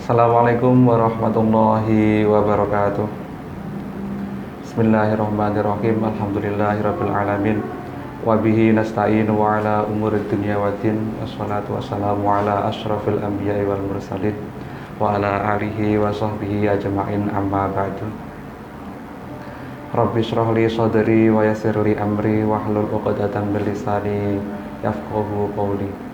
Assalamualaikum warahmatullahi wabarakatuh. Bismillahirrahmanirrahim. Alhamdulillahirabbil alamin. Wa bihi nasta'in wa ala umurid dunya waddin. Wassalatu wassalamu ala asyrafil anbiya'i wal mursalin wa ala alihi wa sahbihi ajma'in, amma ba'du. Rabbi shrah li sadri wa yassir li amri wahlul 'uqdatam min lisani yafqahu qawli.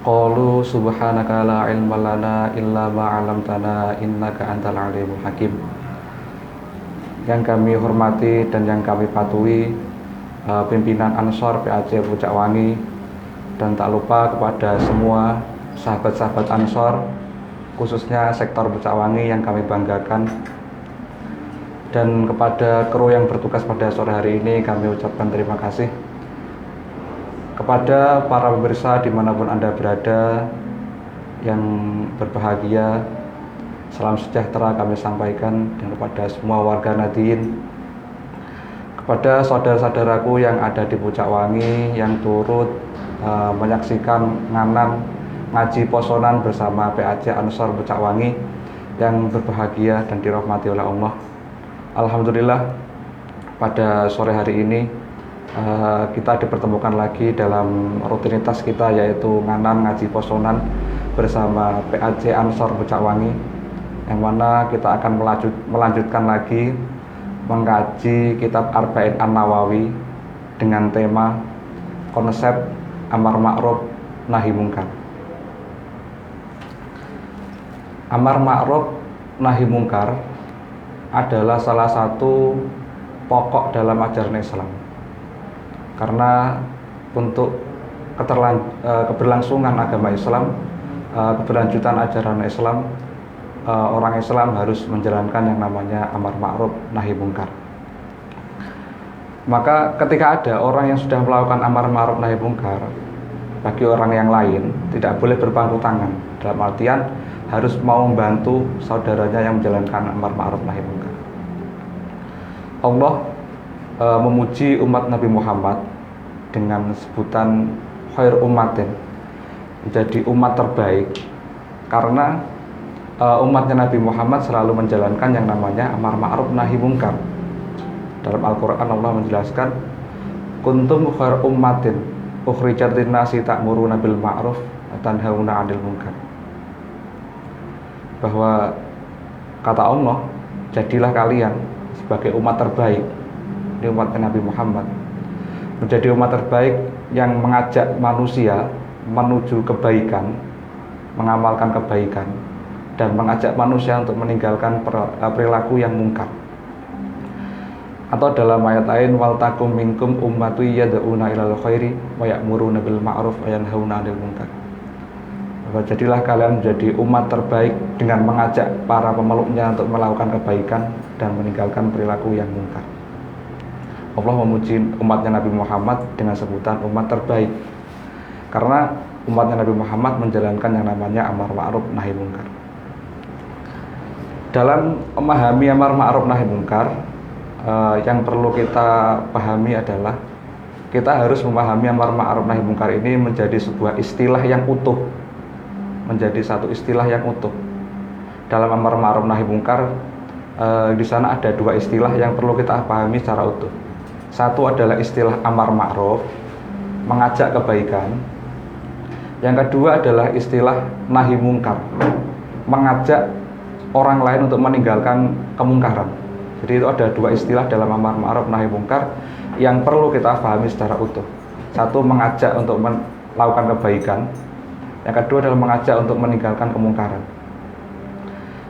Qalu subhanaka la ilma lana illa ma 'allamtana innaka antal alimul hakim. Yang kami hormati dan yang kami patuhi pimpinan Ansor PAJ Pucak Wangi, dan tak lupa kepada semua sahabat-sahabat Ansor, khususnya sektor Pucak Wangi yang kami banggakan, dan kepada kru yang bertugas pada sore hari ini kami ucapkan terima kasih. Kepada para pemirsa dimanapun Anda berada yang berbahagia, salam sejahtera kami sampaikan, dan kepada semua warga Nadiyin, kepada saudara-saudaraku yang ada di Pucak Wangi yang turut menyaksikan ngaji posonan bersama PAJ Ansor Pucak Wangi yang berbahagia dan dirahmati oleh Allah. Alhamdulillah, pada sore hari ini kita dipertemukan lagi dalam rutinitas kita, yaitu ngaji posonan bersama PAJ Ansor Pucak Wangi, yang mana kita akan melanjutkan lagi mengkaji kitab Arba'in An-Nawawi dengan tema konsep amar ma'ruf nahi mungkar. Amar ma'ruf nahi mungkar adalah salah satu pokok dalam ajaran Islam. Karena untuk keberlangsungan agama Islam, keberlanjutan ajaran Islam, orang Islam harus menjalankan yang namanya amar ma'ruf nahi mungkar. Maka ketika ada orang yang sudah melakukan amar ma'ruf nahi mungkar, bagi orang yang lain tidak boleh berpangku tangan, dalam artian harus mau membantu saudaranya yang menjalankan amar ma'ruf nahi mungkar. Allah memuji umat Nabi Muhammad dengan sebutan khair ummatin, menjadi umat terbaik, karena umatnya Nabi Muhammad selalu menjalankan yang namanya amar ma'ruf nahi mungkar. Dalam Al-Quran Allah menjelaskan, kuntum khair ummatin ukhrijat linnasi ta'muruna bil ma'ruf wa tanhauna 'anil munkar. Bahwa kata Allah, jadilah kalian sebagai umat terbaik, ini umatnya Nabi Muhammad, menjadi umat terbaik yang mengajak manusia menuju kebaikan, mengamalkan kebaikan, dan mengajak manusia untuk meninggalkan perilaku yang mungkar. Atau dalam ayat lain, wal takum minkum ummatu yad'una ilal khairi wa ya'muruna bil ma'ruf wa yanhauna 'anil munkar. Jadilah kalian menjadi umat terbaik dengan mengajak para pemeluknya untuk melakukan kebaikan dan meninggalkan perilaku yang mungkar. Allah memuji umatnya Nabi Muhammad dengan sebutan umat terbaik, karena umatnya Nabi Muhammad menjalankan yang namanya amar ma'ruf nahi mungkar. Dalam memahami amar ma'ruf nahi mungkar, yang perlu kita pahami adalah kita harus memahami amar ma'ruf nahi mungkar ini menjadi sebuah istilah yang utuh, menjadi satu istilah yang utuh. Dalam amar ma'ruf nahi mungkar, di sana ada dua istilah yang perlu kita pahami secara utuh. Satu adalah istilah amar ma'ruf, mengajak kebaikan. Yang kedua adalah istilah nahi mungkar, mengajak orang lain untuk meninggalkan kemungkaran. Jadi itu ada dua istilah dalam amar ma'ruf nahi mungkar yang perlu kita pahami secara utuh. Satu, mengajak untuk melakukan kebaikan. Yang kedua adalah mengajak untuk meninggalkan kemungkaran.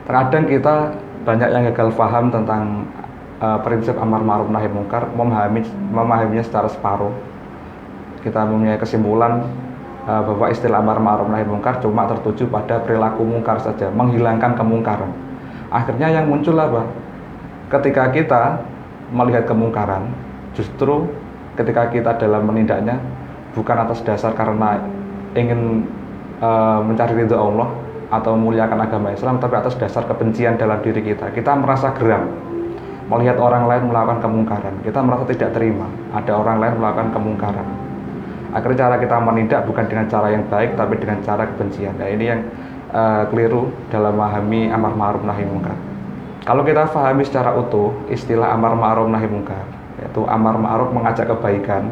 Terkadang kita banyak yang gagal paham tentang prinsip amar ma'ruf nahi mungkar, memahaminya secara separuh. Kita mempunyai kesimpulan bahwa istilah amar ma'ruf nahi mungkar cuma tertuju pada perilaku mungkar saja, menghilangkan kemungkaran. Akhirnya yang muncul apa? Ketika kita melihat kemungkaran, justru ketika kita dalam menindaknya bukan atas dasar karena ingin mencari ridho Allah atau memuliakan agama Islam, tapi atas dasar kebencian dalam diri kita. Kita merasa geram melihat orang lain melakukan kemungkaran, kita merasa tidak terima ada orang lain melakukan kemungkaran. Akhirnya cara kita menindak bukan dengan cara yang baik, tapi dengan cara kebencian. Nah, ini yang keliru dalam memahami amar ma'ruf nahi munkar. Kalau kita pahami secara utuh istilah amar ma'ruf nahi munkar, yaitu amar ma'ruf mengajak kebaikan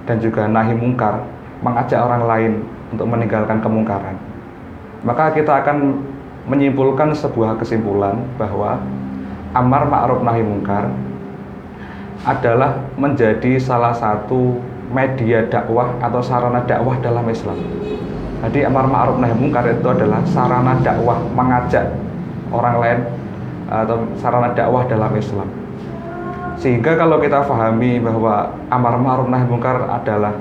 dan juga nahi munkar mengajak orang lain untuk meninggalkan kemungkaran, maka kita akan menyimpulkan sebuah kesimpulan bahwa amar ma'ruf nahi munkar adalah menjadi salah satu media dakwah atau sarana dakwah dalam Islam. Jadi amar ma'ruf nahi munkar itu adalah sarana dakwah, mengajak orang lain atau sarana dakwah dalam Islam. Sehingga kalau kita pahami bahwa amar ma'ruf nahi munkar adalah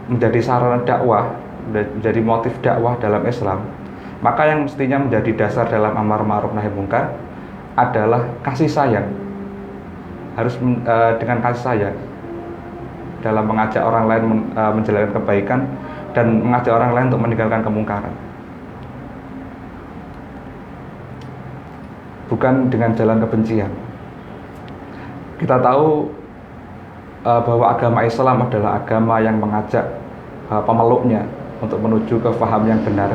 menjadi sarana dakwah, menjadi motif dakwah dalam Islam, maka yang mestinya menjadi dasar dalam amar ma'ruf nahi munkar adalah kasih sayang. Harus dengan kasih sayang dalam mengajak orang lain menjalankan kebaikan dan mengajak orang lain untuk meninggalkan kemungkaran, bukan dengan jalan kebencian. Kita tahu bahwa agama Islam adalah agama yang mengajak pemeluknya untuk menuju ke faham yang benar,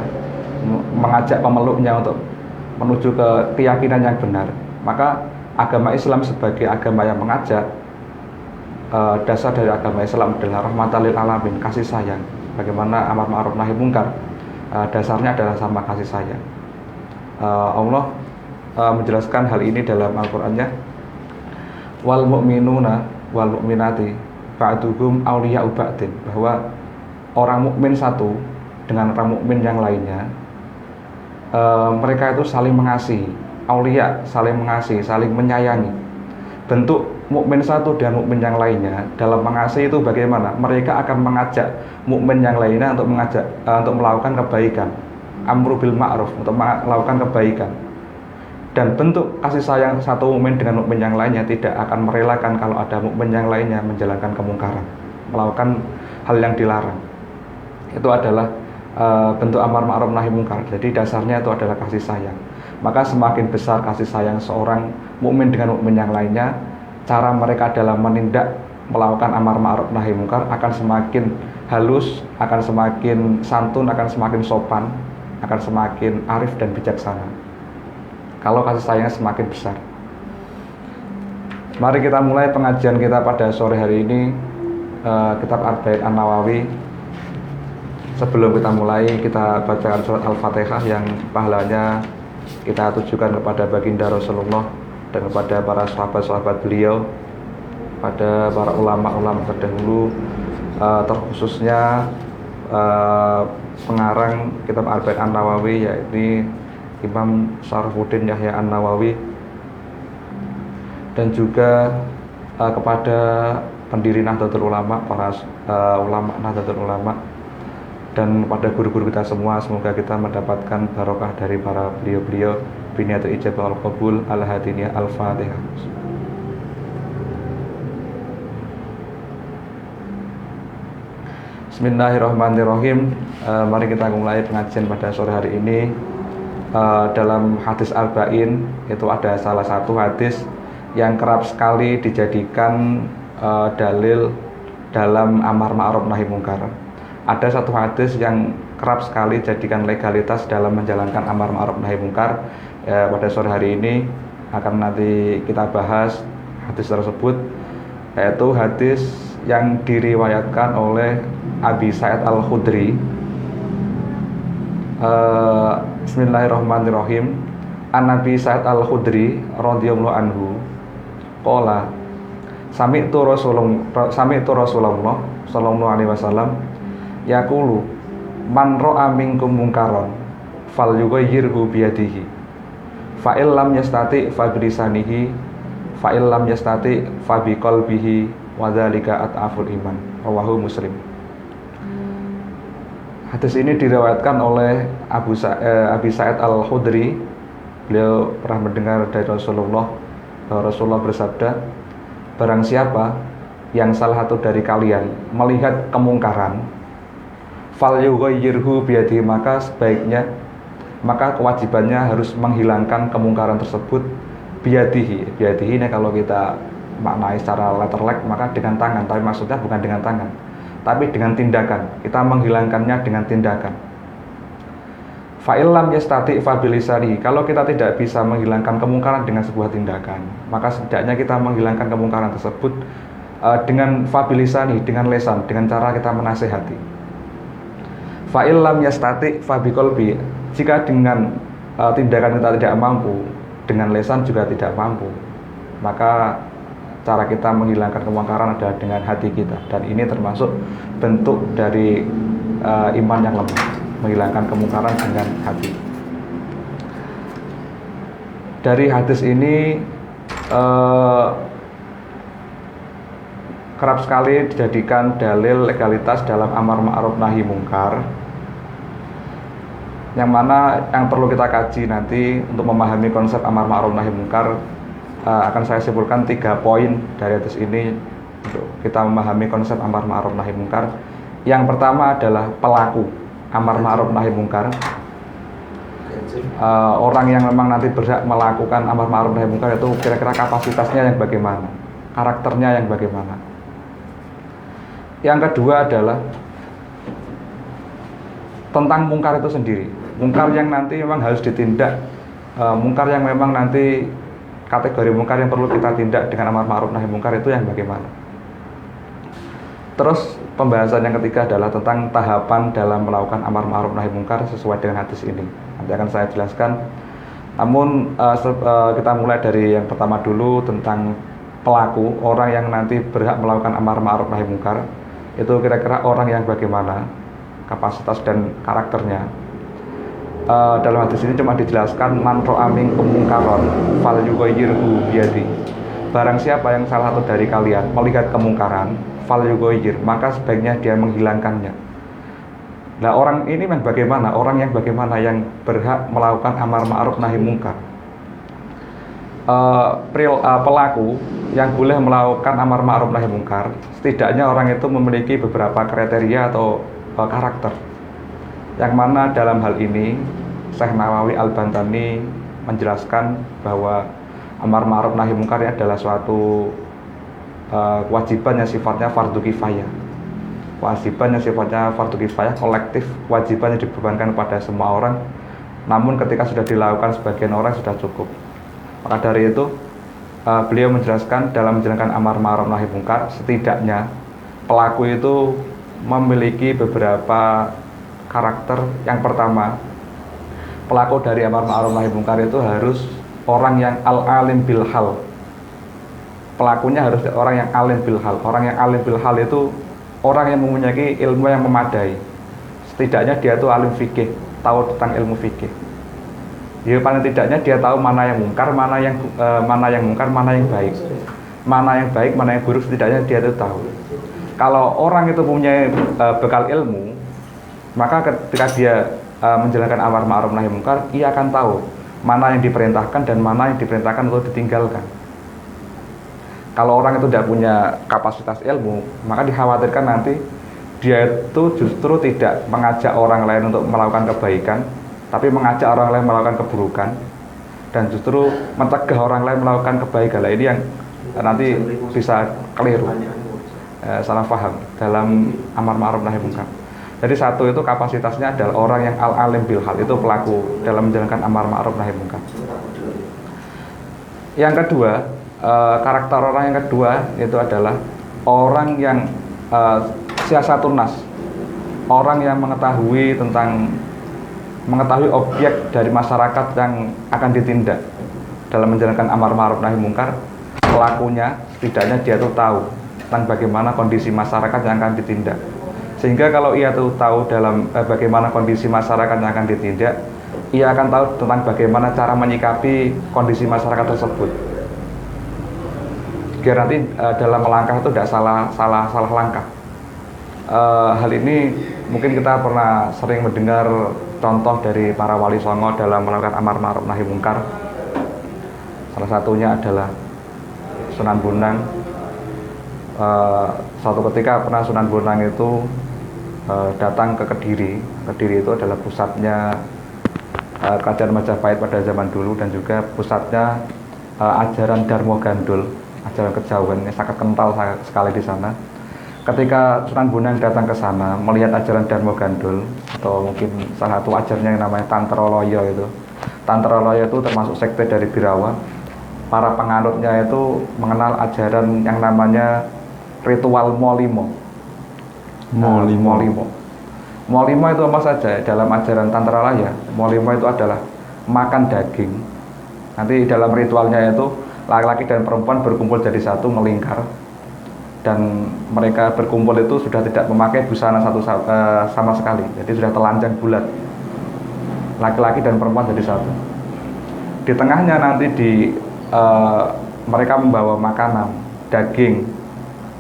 mengajak pemeluknya untuk menuju ke keyakinan yang benar. Maka agama Islam sebagai agama yang mengajak, dasar dari agama Islam adalah rahmatan lil alamin, kasih sayang. Bagaimana amar ma'ruf nahi munkar, dasarnya adalah sama kasih sayang. Allah menjelaskan hal ini dalam Al-Qur'annya, wal mu'minuna wal mu'minati ba'duhum awliya'u ba'din, bahwa orang mukmin satu dengan orang mukmin yang lainnya, mereka itu saling mengasihi. Aulia saling mengasihi, saling menyayangi. Bentuk mukmin satu dan mukmin yang lainnya dalam mengasihi itu bagaimana? Mereka akan mengajak mukmin yang lainnya untuk melakukan kebaikan, amru bil ma'ruf, untuk melakukan kebaikan. Dan bentuk kasih sayang satu mukmin dengan mukmin yang lainnya tidak akan merelakan kalau ada mukmin yang lainnya menjalankan kemungkaran, melakukan hal yang dilarang. Itu adalah bentuk amar ma'ruf nahi munkar. Jadi dasarnya itu adalah kasih sayang. Maka semakin besar kasih sayang seorang mukmin dengan mukmin yang lainnya, cara mereka dalam menindak melakukan amar ma'ruf nahi munkar akan semakin halus, akan semakin santun, akan semakin sopan, akan semakin arif dan bijaksana. Kalau kasih sayangnya semakin besar. Mari kita mulai pengajian kita pada sore hari ini, kitab Arba'in An-Nawawi. Sebelum kita mulai, kita bacakan surat Al-Fatihah yang pahalanya kita tujukan kepada baginda Rasulullah dan kepada para sahabat-sahabat beliau, pada para ulama-ulama terdahulu, terkhususnya pengarang kitab Arba'in An-Nawawi, yaitu Imam Syarfuddin Yahya An-Nawawi, dan juga kepada pendiri Nahdlatul Ulama, para ulama Nahdlatul Ulama, dan pada guru-guru kita semua. Semoga kita mendapatkan barokah dari para beliau-beliau. Biniyatul ijabah wal qabul al-hadiniyah al-fatihah. Bismillahirrahmanirrahim. Mari kita mulai pengajian pada sore hari ini. Dalam hadis Arba'in itu ada salah satu hadis yang kerap sekali dijadikan dalil dalam amar ma'ruf nahi munkar. Ada satu hadis yang kerap sekali jadikan legalitas dalam menjalankan amar ma'ruf nahi munkar. Pada sore hari ini akan nanti kita bahas hadis tersebut, yaitu hadis yang diriwayatkan oleh Abi Sa'id Al-Khudri. Bismillahirrahmanirrahim. An Nabi Sa'id Al-Khudri radhiyallahu anhu qala sami'tu Rasulullah sallallahu alaihi wasallam yaqulu man ra'a minkum munkaran falyughayyirhu biyadihi fa in lam yastati fa bilisanihi fa in lam yastati fa biqalbihi wa dzalika at'aful iman. Rawahu Muslim. Hadis ini diriwayatkan oleh Abi Sa'id Al-Khudri. Beliau pernah mendengar dari Rasulullah bahwa Rasulullah bersabda, barang siapa yang salah satu dari kalian melihat kemungkaran, falyughayyirhu biyadihi, maka kewajibannya harus menghilangkan kemungkaran tersebut biyadihi. Biyadihi ini kalau kita maknai secara letterlek maka dengan tangan, tapi maksudnya bukan dengan tangan, tapi dengan tindakan. Kita menghilangkannya dengan tindakan. Fa'ilam yastati fabilisani. Kalau kita tidak bisa menghilangkan kemungkaran dengan sebuah tindakan, maka setidaknya kita menghilangkan kemungkaran tersebut dengan fabilisani, dengan lesan, dengan cara kita menasehati. Fa'ilam yastati fabiqalbi. Jika dengan tindakan kita tidak mampu, dengan lesan juga tidak mampu, maka cara kita menghilangkan kemungkaran adalah dengan hati kita. Dan ini termasuk bentuk dari iman yang lemah, menghilangkan kemungkaran dengan hati. Dari hadis ini kerap sekali dijadikan dalil legalitas dalam amar ma'ruf nahi mungkar, yang mana yang perlu kita kaji nanti untuk memahami konsep amar ma'ruf nahi mungkar. Akan saya simpulkan 3 poin dari hadis ini untuk kita memahami konsep amar ma'ruf nahi mungkar. Yang pertama adalah pelaku amar ma'ruf nahi mungkar. Orang yang memang nanti berhak melakukan amar ma'ruf nahi mungkar itu kira-kira kapasitasnya yang bagaimana, karakternya yang bagaimana. Yang kedua adalah tentang mungkar itu sendiri. Mungkar yang nanti memang harus ditindak, mungkar yang memang nanti kategori mungkar yang perlu kita tindak dengan amar ma'ruf nahi mungkar itu yang bagaimana. Terus pembahasan yang ketiga adalah tentang tahapan dalam melakukan amar ma'ruf nahi mungkar sesuai dengan hadis ini. Nanti akan saya jelaskan. Namun kita mulai dari yang pertama dulu tentang pelaku, orang yang nanti berhak melakukan amar ma'ruf nahi mungkar. Itu kira-kira orang yang bagaimana, kapasitas dan karakternya. Dalam hadis ini cuma dijelaskan man ra'a minkum mungkaron falyughayyirhu biyadi. Barang siapa yang salah satu dari kalian melihat kemungkaran, falyughayyir, maka sebaiknya dia menghilangkannya. Nah, orang ini yang bagaimana? Orang yang bagaimana yang berhak melakukan amar ma'ruf nahi mungkar? Pelaku yang boleh melakukan amar ma'ruf nahi mungkar, setidaknya orang itu memiliki beberapa kriteria atau karakter. Yang mana dalam hal ini Syekh Nawawi Al-Bantani menjelaskan bahwa amar ma'ruf nahi mungkar adalah suatu kewajiban yang sifatnya fardu kifayah. Kewajiban yang sifatnya fardu kifayah, kolektif, kewajiban yang dibebankan kepada semua orang. Namun ketika sudah dilakukan sebagian orang sudah cukup. Maka dari itu beliau menjelaskan dalam menjalankan amar ma'ruf nahi mungkar, setidaknya pelaku itu memiliki beberapa karakter. Yang pertama, pelaku dari amar ma'ruf nahi mungkar itu harus orang yang al-alim bil hal. Pelakunya harus orang yang alim bil hal. Orang yang alim bil hal itu orang yang mempunyai ilmu yang memadai. Setidaknya dia itu alim fikih, tahu tentang ilmu fikih. Ya paling tidaknya dia tahu mana yang mungkar, mana yang mungkar, mana yang baik. Mana yang baik, mana yang buruk, setidaknya dia itu tahu. Kalau orang itu punya bekal ilmu, maka ketika dia menjalankan amar ma'ruf nahi mungkar, ia akan tahu mana yang diperintahkan dan mana yang diperintahkan untuk ditinggalkan. Kalau orang itu tidak punya kapasitas ilmu, maka dikhawatirkan nanti dia itu justru tidak mengajak orang lain untuk melakukan kebaikan, tapi mengajak orang lain melakukan keburukan, dan justru mencegah orang lain melakukan kebaikan. Ini yang nanti bisa keliru, salah paham dalam amar ma'ruf nahi mungkar. Jadi satu itu kapasitasnya adalah orang yang al-alim bil hal, itu pelaku dalam menjalankan amar ma'ruf nahi mungkar. Yang kedua, karakter orang yang kedua itu adalah orang yang siasatun nas, orang yang mengetahui objek dari masyarakat yang akan ditindak dalam menjalankan amar ma'ruf nahi mungkar. Pelakunya setidaknya dia tuh tahu tentang bagaimana kondisi masyarakat yang akan ditindak, sehingga kalau ia tuh tahu dalam bagaimana kondisi masyarakat yang akan ditindak, ia akan tahu tentang bagaimana cara menyikapi kondisi masyarakat tersebut. Biar nanti dalam melangkah itu tidak salah langkah. Hal ini mungkin kita pernah sering mendengar contoh dari para wali songo dalam melakukan amar ma'ruf nahi mungkar. Salah satunya adalah Sunan Bonang. Suatu ketika pernah Sunan Bonang itu datang ke Kediri. Kediri itu adalah pusatnya kerajaan Majapahit pada zaman dulu, dan juga pusatnya ajaran Darmo Gandul, ajaran kejauhan yang sangat kental sekali di sana. ketika Sunan Bonang datang ke sana melihat ajaran Dharma Gandul atau mungkin salah satu ajarnya yang namanya Tantraloyo itu. Tantraloyo itu termasuk sekte dari Birawa. Para penganutnya itu mengenal ajaran yang namanya ritual Molimo. Molimo. Molimo itu apa saja dalam ajaran Tantralaya? Molimo itu adalah makan daging. Nanti dalam ritualnya itu laki-laki dan perempuan berkumpul jadi satu melingkar, dan mereka berkumpul itu sudah tidak memakai busana sama sekali, jadi sudah telanjang bulat, laki-laki dan perempuan jadi satu. Di tengahnya nanti mereka membawa makanan, daging,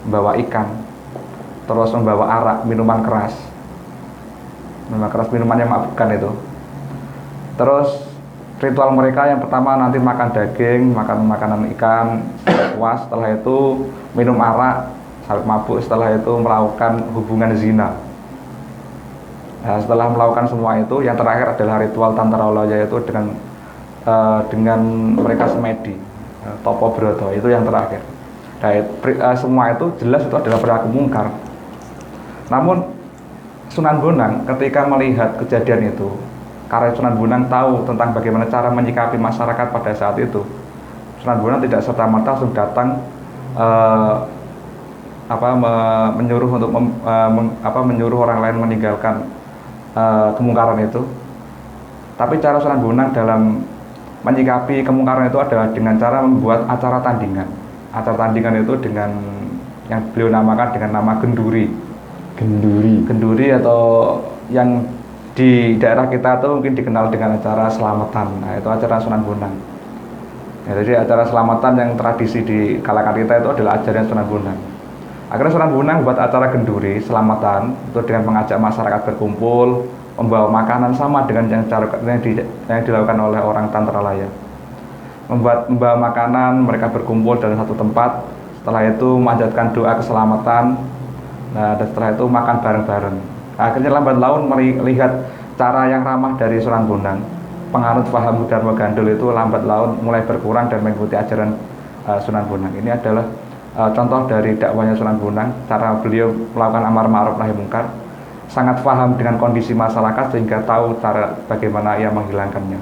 membawa ikan, terus membawa arak, minuman keras, minuman yang mabukkan itu. Terus ritual mereka yang pertama nanti makan daging, makan makanan ikan, puas. Setelah itu minum arak sampai mabuk. Setelah itu melakukan hubungan zina. Nah, setelah melakukan semua itu, yang terakhir adalah ritual Tantraloyo, yaitu dengan mereka semedi, Topo Broto, itu yang terakhir. Nah, semua itu jelas itu adalah perilaku mungkar. Namun Sunan Bonang ketika melihat kejadian itu, karena Sunan Bonang tahu tentang bagaimana cara menyikapi masyarakat pada saat itu, Sunan Bonang tidak serta-merta langsung datang menyuruh untuk menyuruh orang lain meninggalkan kemungkaran itu. Tapi cara Sunan Bonang dalam menyikapi kemungkaran itu adalah dengan cara membuat acara tandingan. Acara tandingan itu dengan yang beliau namakan dengan nama genduri. Genduri atau yang di daerah kita itu mungkin dikenal dengan acara selamatan. Nah, itu acara Sunan Bonang. Ya, jadi acara selamatan yang tradisi di kalangan kita itu adalah ajaran Sunan Bonang. Akhirnya Sunan Bonang buat acara genduri selamatan itu dengan mengajak masyarakat berkumpul, membawa makanan sama dengan yang dilakukan oleh orang Tantralaya. Membawa makanan, mereka berkumpul dalam satu tempat. Setelah itu memanjatkan doa keselamatan. Nah, dan setelah itu makan bareng-bareng. Akhirnya lambat laun melihat cara yang ramah dari Sunan Bonang. Penganut paham Dharma Gandul itu lambat laun mulai berkurang dan mengikuti ajaran Sunan Bonang. Ini adalah contoh dari dakwahnya Sunan Bonang, cara beliau melakukan amar ma'ruf nahi mungkar. Sangat paham dengan kondisi masyarakat sehingga tahu cara bagaimana ia menghilangkannya.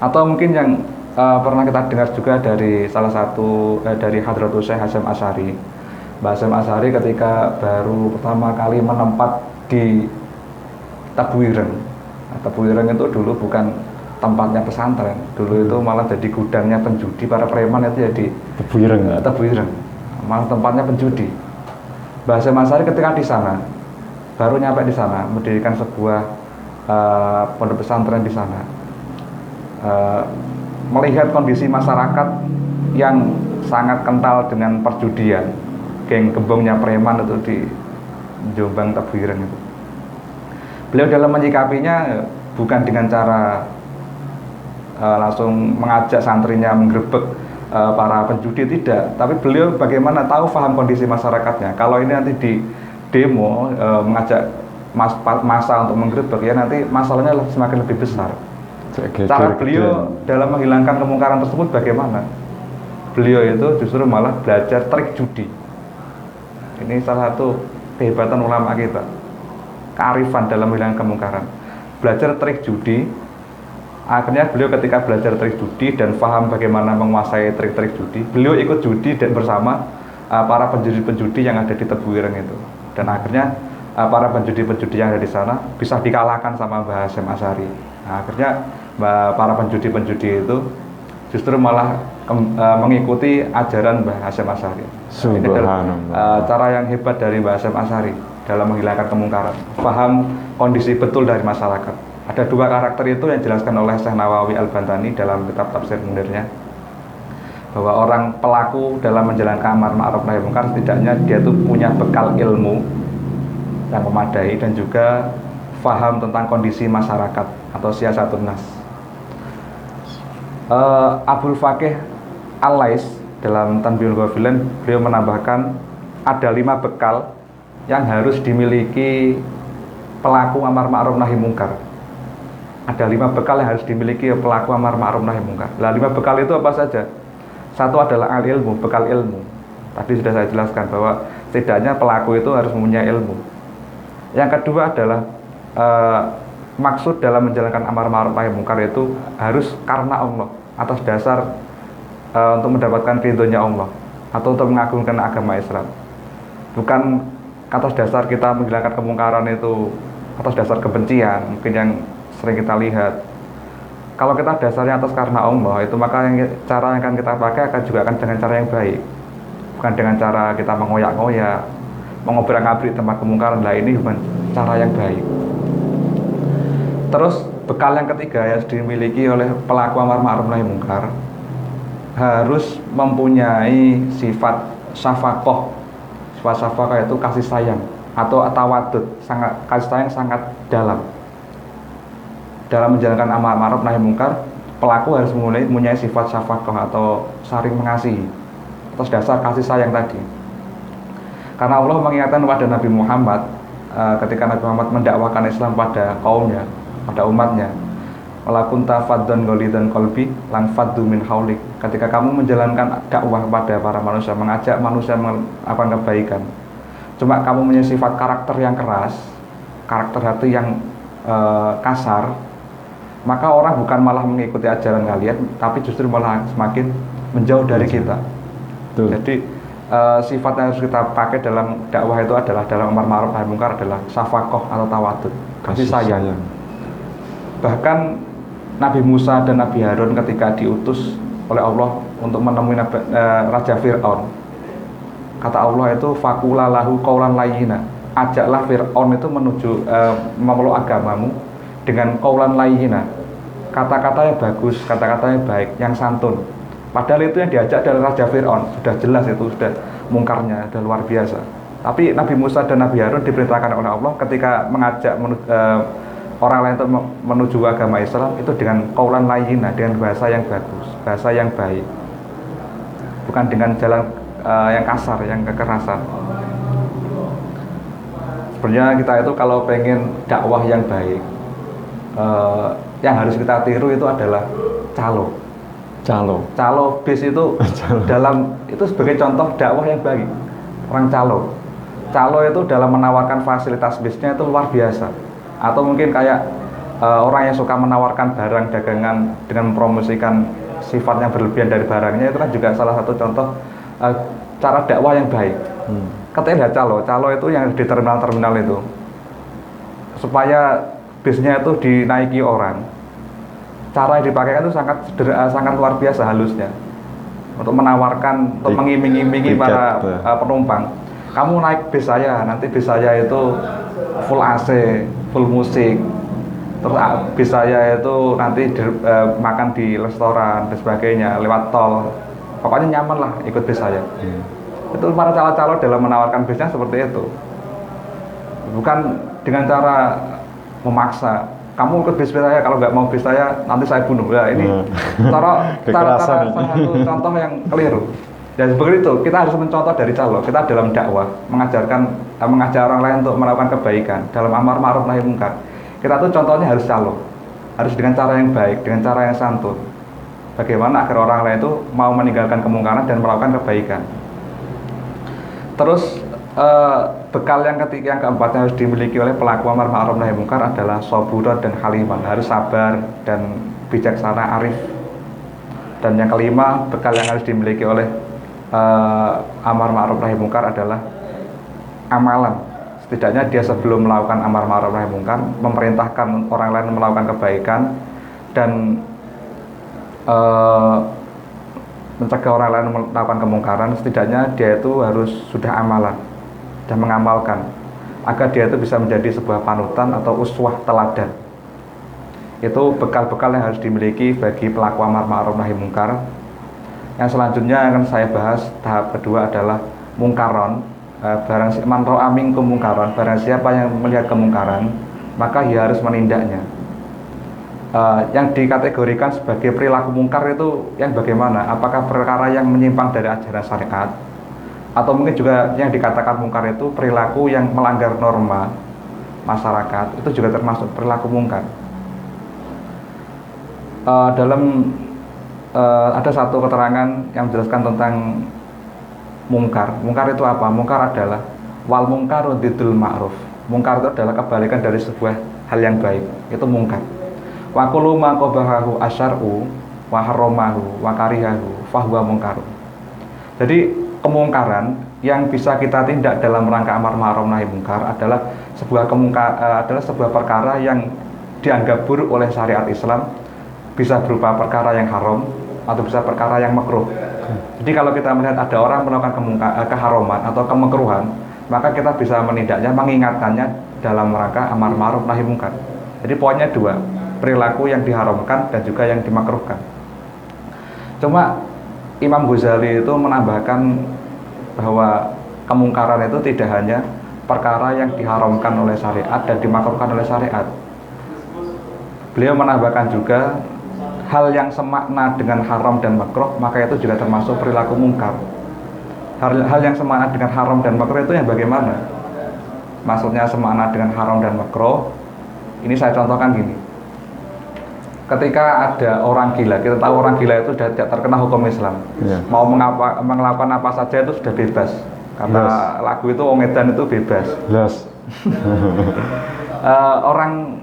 Atau mungkin yang pernah kita dengar juga dari salah satu dari Hadratus Syekh Hasyim Asy'ari. Mbah Hasyim Asy'ari ketika baru pertama kali menempat di Tebuireng. Nah, Tebuireng itu dulu bukan tempatnya pesantren, dulu itu malah jadi gudangnya penjudi. Para preman itu jadi Tebuireng, malah tempatnya penjudi. Mbah Hasyim Asy'ari ketika di sana, baru nyampe di sana, mendirikan sebuah pondok pesantren di sana. Melihat kondisi masyarakat yang sangat kental dengan perjudian, geng gembongnya preman itu di Jombang Tebuireng itu. Beliau dalam menyikapinya bukan dengan cara langsung mengajak santrinya menggerebek para penjudi, tidak, tapi beliau bagaimana tahu paham kondisi masyarakatnya. Kalau ini nanti di demo mengajak massa untuk menggerebek, ya nanti masalahnya semakin lebih besar. Cara beliau dalam menghilangkan kemungkaran tersebut bagaimana? Beliau itu justru malah belajar trik judi. Ini salah satu kehebatan ulama kita, kearifan dalam menghilangkan kemungkaran. Belajar trik judi. Akhirnya beliau ketika belajar trik judi dan paham bagaimana menguasai trik-trik judi, beliau ikut judi dan bersama para penjudi-penjudi yang ada di Tebuireng itu. Dan akhirnya para penjudi-penjudi yang ada di sana bisa dikalahkan sama Mbah Hasyim Asy'ari. Nah, akhirnya para penjudi-penjudi itu justru malah mengikuti ajaran Mbah Hasyim Asy'ari. Ini adalah cara yang hebat dari Mbah Hasyim Asy'ari dalam menghilangkan kemungkaran. Paham kondisi betul dari masyarakat. Ada dua karakter itu yang dijelaskan oleh Syekh Nawawi Al-Bantani dalam kitab Tafsir Munirnya, bahwa orang pelaku dalam menjalankan amar ma'ruf nahi mungkar setidaknya dia itu punya bekal ilmu yang memadai dan juga paham tentang kondisi masyarakat atau siasatun nas. Abul Faqih Al-Lais dalam Tanbihul Ghafilan beliau menambahkan ada 5 bekal yang harus dimiliki pelaku amar ma'ruf nahi mungkar. Ada 5 bekal yang harus dimiliki pelaku amar ma'ruf nahi mungkar. Nah, 5 bekal itu apa saja? Satu adalah al-ilmu, bekal ilmu. Tadi sudah saya jelaskan bahwa setidaknya pelaku itu harus mempunyai ilmu. Yang kedua adalah maksud dalam menjalankan amar ma'ruf nahi munkar itu harus karena Allah, atas dasar untuk mendapatkan ridhonya Allah atau untuk mengagungkan agama Islam. Bukan atas dasar kita menghilangkan kemungkaran itu atas dasar kebencian, mungkin yang sering kita lihat. Kalau kita dasarnya atas karena Allah, itu maka cara yang akan kita pakai juga akan dengan cara yang baik, bukan dengan cara kita mengoyak-ngoyak, mengobrak-abrik tempat kemungkaran. Lah ini bukan cara yang baik. Terus bekal yang ketiga yang dimiliki oleh pelaku amar ma'ruf nahi munkar harus mempunyai sifat syafaqah. Sifat syafaqah itu kasih sayang atau tawadud, sangat kasih sayang sangat dalam. Dalam menjalankan amar ma'ruf nahi munkar, pelaku harus mempunyai sifat syafaqah atau saling mengasihi atas dasar kasih sayang tadi. Karena Allah mengingatkan kepada Nabi Muhammad ketika Nabi Muhammad mendakwakan Islam pada kaumnya, pada umatnya, walakunta faddan ghalidzan qalbi lan faddu min haulik. Ketika kamu menjalankan dakwah kepada para manusia, mengajak manusia melakukan kebaikan, cuma kamu punya sifat karakter yang keras, karakter hati yang kasar, maka orang bukan malah mengikuti ajaran kalian, tapi justru malah semakin menjauh dari kita. Betul. Jadi sifat yang harus kita pakai dalam dakwah itu adalah dalam amar ma'ruf nahi munkar adalah syafaqah atau tawadud, kasih sayang. Bahkan Nabi Musa dan Nabi Harun ketika diutus oleh Allah untuk menemui Raja Fir'aun, kata Allah itu faqula lahu qaulan layyina, ajaklah Fir'aun itu menuju memeluk agamamu dengan qaulan layyina, kata-kata yang bagus, kata-kata yang baik, yang santun. Padahal itu yang diajak dari Raja Fir'aun, sudah jelas itu, sudah mungkarnya, sudah luar biasa. Tapi Nabi Musa dan Nabi Harun diperintahkan oleh Allah ketika mengajak orang lain untuk menuju agama Islam itu dengan qaulan layyina, dengan bahasa yang bagus, bahasa yang baik, bukan dengan jalan yang kasar, yang kekerasan. Sebenarnya kita itu kalau pengen dakwah yang baik, yang harus kita tiru itu adalah calo bis itu dalam itu sebagai contoh dakwah yang baik. Orang calo itu dalam menawarkan fasilitas bisnya itu luar biasa. Atau mungkin kayak orang yang suka menawarkan barang dagangan dengan mempromosikan sifat yang berlebihan dari barangnya, itu kan juga salah satu contoh cara dakwah yang baik. Katanya calo itu yang di terminal itu, supaya bisnya itu dinaiki orang, cara yang dipakai itu sangat luar biasa halusnya untuk menawarkan, untuk mengiming-imingi para penumpang. Kamu naik bis saya, nanti bis saya itu full AC, full musik, terus bis saya itu nanti makan di restoran dan sebagainya, lewat tol, pokoknya nyaman lah ikut bis saya. Itu para calo-calo dalam menawarkan bisnya seperti itu, bukan dengan cara memaksa. Kamu ikut bis saya, kalau nggak mau bis saya nanti saya bunuh. Ya ini cara salah satu contoh yang keliru. Dan seperti itu kita harus mencontoh dari calo. Kita dalam dakwah mengajak orang lain untuk melakukan kebaikan dalam amar ma'ruf nahi munkar. Kita tuh contohnya harus calo, harus dengan cara yang baik, dengan cara yang santun. Bagaimana agar orang lain itu mau meninggalkan kemungkaran dan melakukan kebaikan. Terus bekal yang ketiga, yang keempat yang harus dimiliki oleh pelaku amar ma'ruf nahi munkar adalah saburan dan haliman, harus sabar dan bijaksana, arif. Dan yang kelima, bekal yang harus dimiliki oleh amar ma'ruf nahi munkar adalah amalan. Setidaknya dia sebelum melakukan amar ma'ruf nahi munkar memerintahkan orang lain melakukan kebaikan dan mencegah orang lain melakukan kemungkaran. Setidaknya dia itu harus sudah amalan dan mengamalkan agar dia itu bisa menjadi sebuah panutan atau uswah teladan. Itu bekal-bekal yang harus dimiliki bagi pelaku amar ma'ruf nahi munkar. Yang selanjutnya yang akan saya bahas, tahap kedua adalah mungkaron. Barang man ra'a minkum mungkaron, barang siapa yang melihat kemungkaran maka ia harus menindaknya. Yang dikategorikan sebagai perilaku mungkar itu yang bagaimana? Apakah perkara yang menyimpang dari ajaran syariat, atau mungkin juga yang dikatakan mungkar itu perilaku yang melanggar norma masyarakat, itu juga termasuk perilaku mungkar. Ada satu keterangan yang menjelaskan tentang mungkar. Mungkar itu apa? Mungkar adalah wal mungkaru didul ma'ruf. Mungkar itu adalah kebalikan dari sebuah hal yang baik. Itu mungkar. Wa kullu ma qabahahu asyar'u wa harramahu wa karihahu fahuwa mungkar. Jadi kemungkaran yang bisa kita tindak dalam rangka amar ma'ruf nahi mungkar adalah sebuah perkara yang dianggap buruk oleh syariat Islam, bisa berupa perkara yang haram atau bisa perkara yang makruh. Jadi kalau kita melihat ada orang melakukan keharuman atau kemekruhan, maka kita bisa menindaknya, mengingatkannya dalam rangka amar ma'ruf nahi mungkar. Jadi poinnya dua, perilaku yang diharamkan dan juga yang dimakruhkan. Cuma Imam Ghazali itu menambahkan bahwa kemungkaran itu tidak hanya perkara yang diharamkan oleh syariat dan dimakruhkan oleh syariat. Beliau menambahkan juga hal yang semakna dengan haram dan makruh, maka itu juga termasuk perilaku mungkar. Hal yang semakna dengan haram dan makruh itu yang bagaimana? Maksudnya semakna dengan haram dan makruh, ini saya contohkan gini. Ketika ada orang gila, kita tahu orang gila itu sudah tidak terkena hukum Islam. Mau melakukan apa saja itu sudah bebas. Karena lagu itu wong edan itu bebas. Orang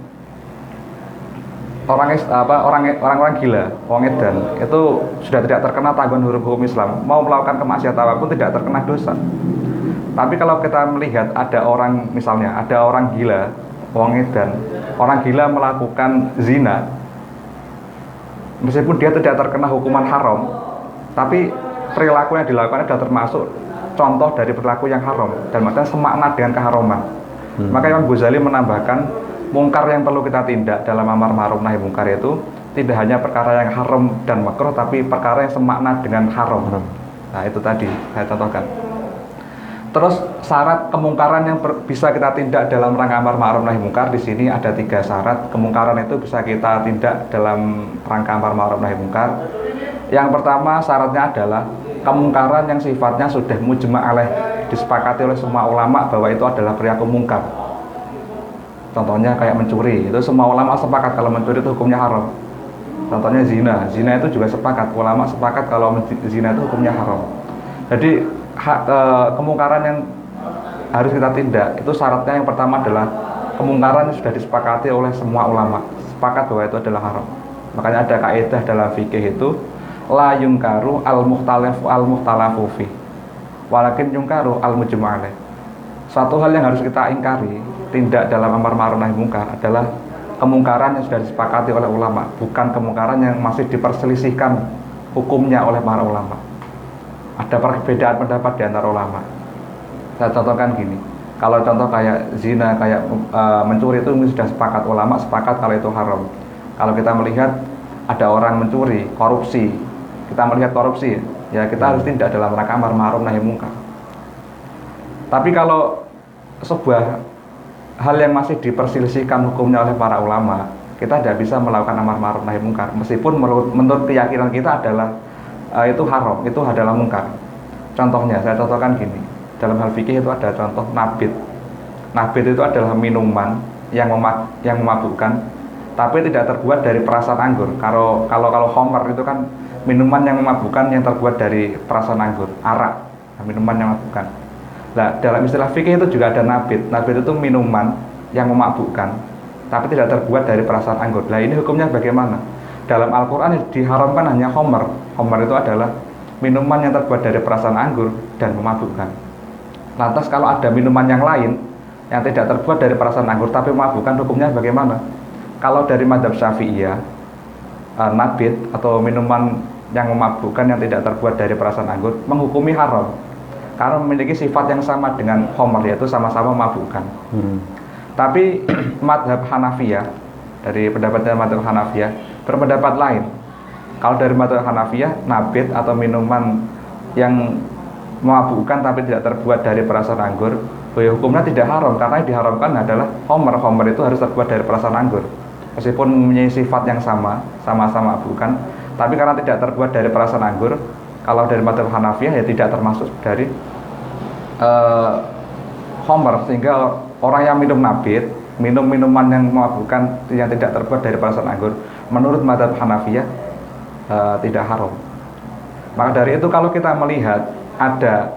gila, wong edan itu sudah tidak terkena tanggungan hukum Islam. Mau melakukan kemaksiatan apapun tidak terkena dosa. Tapi kalau kita melihat ada orang, misalnya ada orang gila, wong edan, orang gila melakukan zina, meskipun dia tidak terkena hukuman haram, tapi perilaku yang dilakukan sudah termasuk contoh dari perilaku yang haram dan makanya semakna dengan keharaman. Maka Imam Ghazali menambahkan mungkar yang perlu kita tindak dalam amar ma'ruf nahi mungkar itu tidak hanya perkara yang haram dan makruh, tapi perkara yang semakna dengan haram. Nah itu tadi saya contohkan. Terus syarat kemungkaran yang bisa kita tindak dalam rangka amar ma'ruf nahi mungkar, di sini ada 3 syarat kemungkaran itu bisa kita tindak dalam rangka amar ma'ruf nahi mungkar. Yang pertama syaratnya adalah kemungkaran yang sifatnya sudah mujma' alaih, disepakati oleh semua ulama bahwa itu adalah perilaku mungkar. Contohnya kayak mencuri, itu semua ulama sepakat kalau mencuri itu hukumnya haram. Contohnya zina itu juga sepakat, ulama sepakat kalau zina itu hukumnya haram. Jadi kemungkaran yang harus kita tindak itu syaratnya yang pertama adalah kemungkaran yang sudah disepakati oleh semua ulama, sepakat bahwa itu adalah haram. Makanya ada kaidah dalam fikih itu la yungkaru al-muhtalafu fi walakin yungkaru al-mujma' alaih. Satu hal yang harus kita ingkari tindak dalam amar ma'ruf nahi mungkar adalah kemungkaran yang sudah disepakati oleh ulama, bukan kemungkaran yang masih diperselisihkan hukumnya oleh para ulama. Ada perbedaan pendapat di antara ulama. Saya contohkan gini, kalau contoh kayak zina, kayak mencuri itu sudah sepakat, ulama sepakat kalau itu haram. Kalau kita melihat ada orang mencuri, korupsi, kita melihat korupsi, ya kita harus tindak dalam rangka amar ma'ruf nahi mungkar. Tapi kalau sebuah hal yang masih diperselisihkan hukumnya oleh para ulama, kita tidak bisa melakukan amar ma'ruf nahi mungkar, meskipun menurut keyakinan kita adalah itu haram, itu adalah mungkar. Contohnya, saya contohkan gini, dalam hal fikih itu ada contoh nabit. Nabit itu adalah minuman yang memabukkan, tapi tidak terbuat dari perasan anggur. Kalau khamr itu kan minuman yang memabukkan yang terbuat dari perasan anggur, arak, minuman yang memabukkan. Nah, dalam istilah fikih itu juga ada nabit. Nabit itu minuman yang memabukkan, tapi tidak terbuat dari perasan anggur. Nah, ini hukumnya bagaimana? Dalam Al-Quran diharamkan hanya khamr. Khamr itu adalah minuman yang terbuat dari perasan anggur dan memabukkan. Lantas kalau ada minuman yang lain yang tidak terbuat dari perasan anggur tapi memabukkan, hukumnya bagaimana? Kalau dari mazhab Syafi'iyah, nabit atau minuman yang memabukkan yang tidak terbuat dari perasan anggur menghukumi haram karena memiliki sifat yang sama dengan khamr, yaitu sama-sama memabukkan. Tapi mazhab Hanafiyah, dari pendapatnya mazhab Hanafiyah berpendapat lain. Kalau dari mazhab Hanafiyah, nabit atau minuman yang memabukkan tapi tidak terbuat dari perasan anggur, hukumnya tidak haram karena yang diharamkan adalah khamr. Khamr itu harus terbuat dari perasan anggur. Meskipun mempunyai sifat yang sama-sama memabukkan, tapi karena tidak terbuat dari perasan anggur, kalau dari mazhab Hanafiyah ya tidak termasuk dari khamr, sehingga orang yang minum nabit, minum minuman yang memabukkan yang tidak terbuat dari perasan anggur, menurut mazhab Hanafiyah tidak haram. Maka dari itu kalau kita melihat ada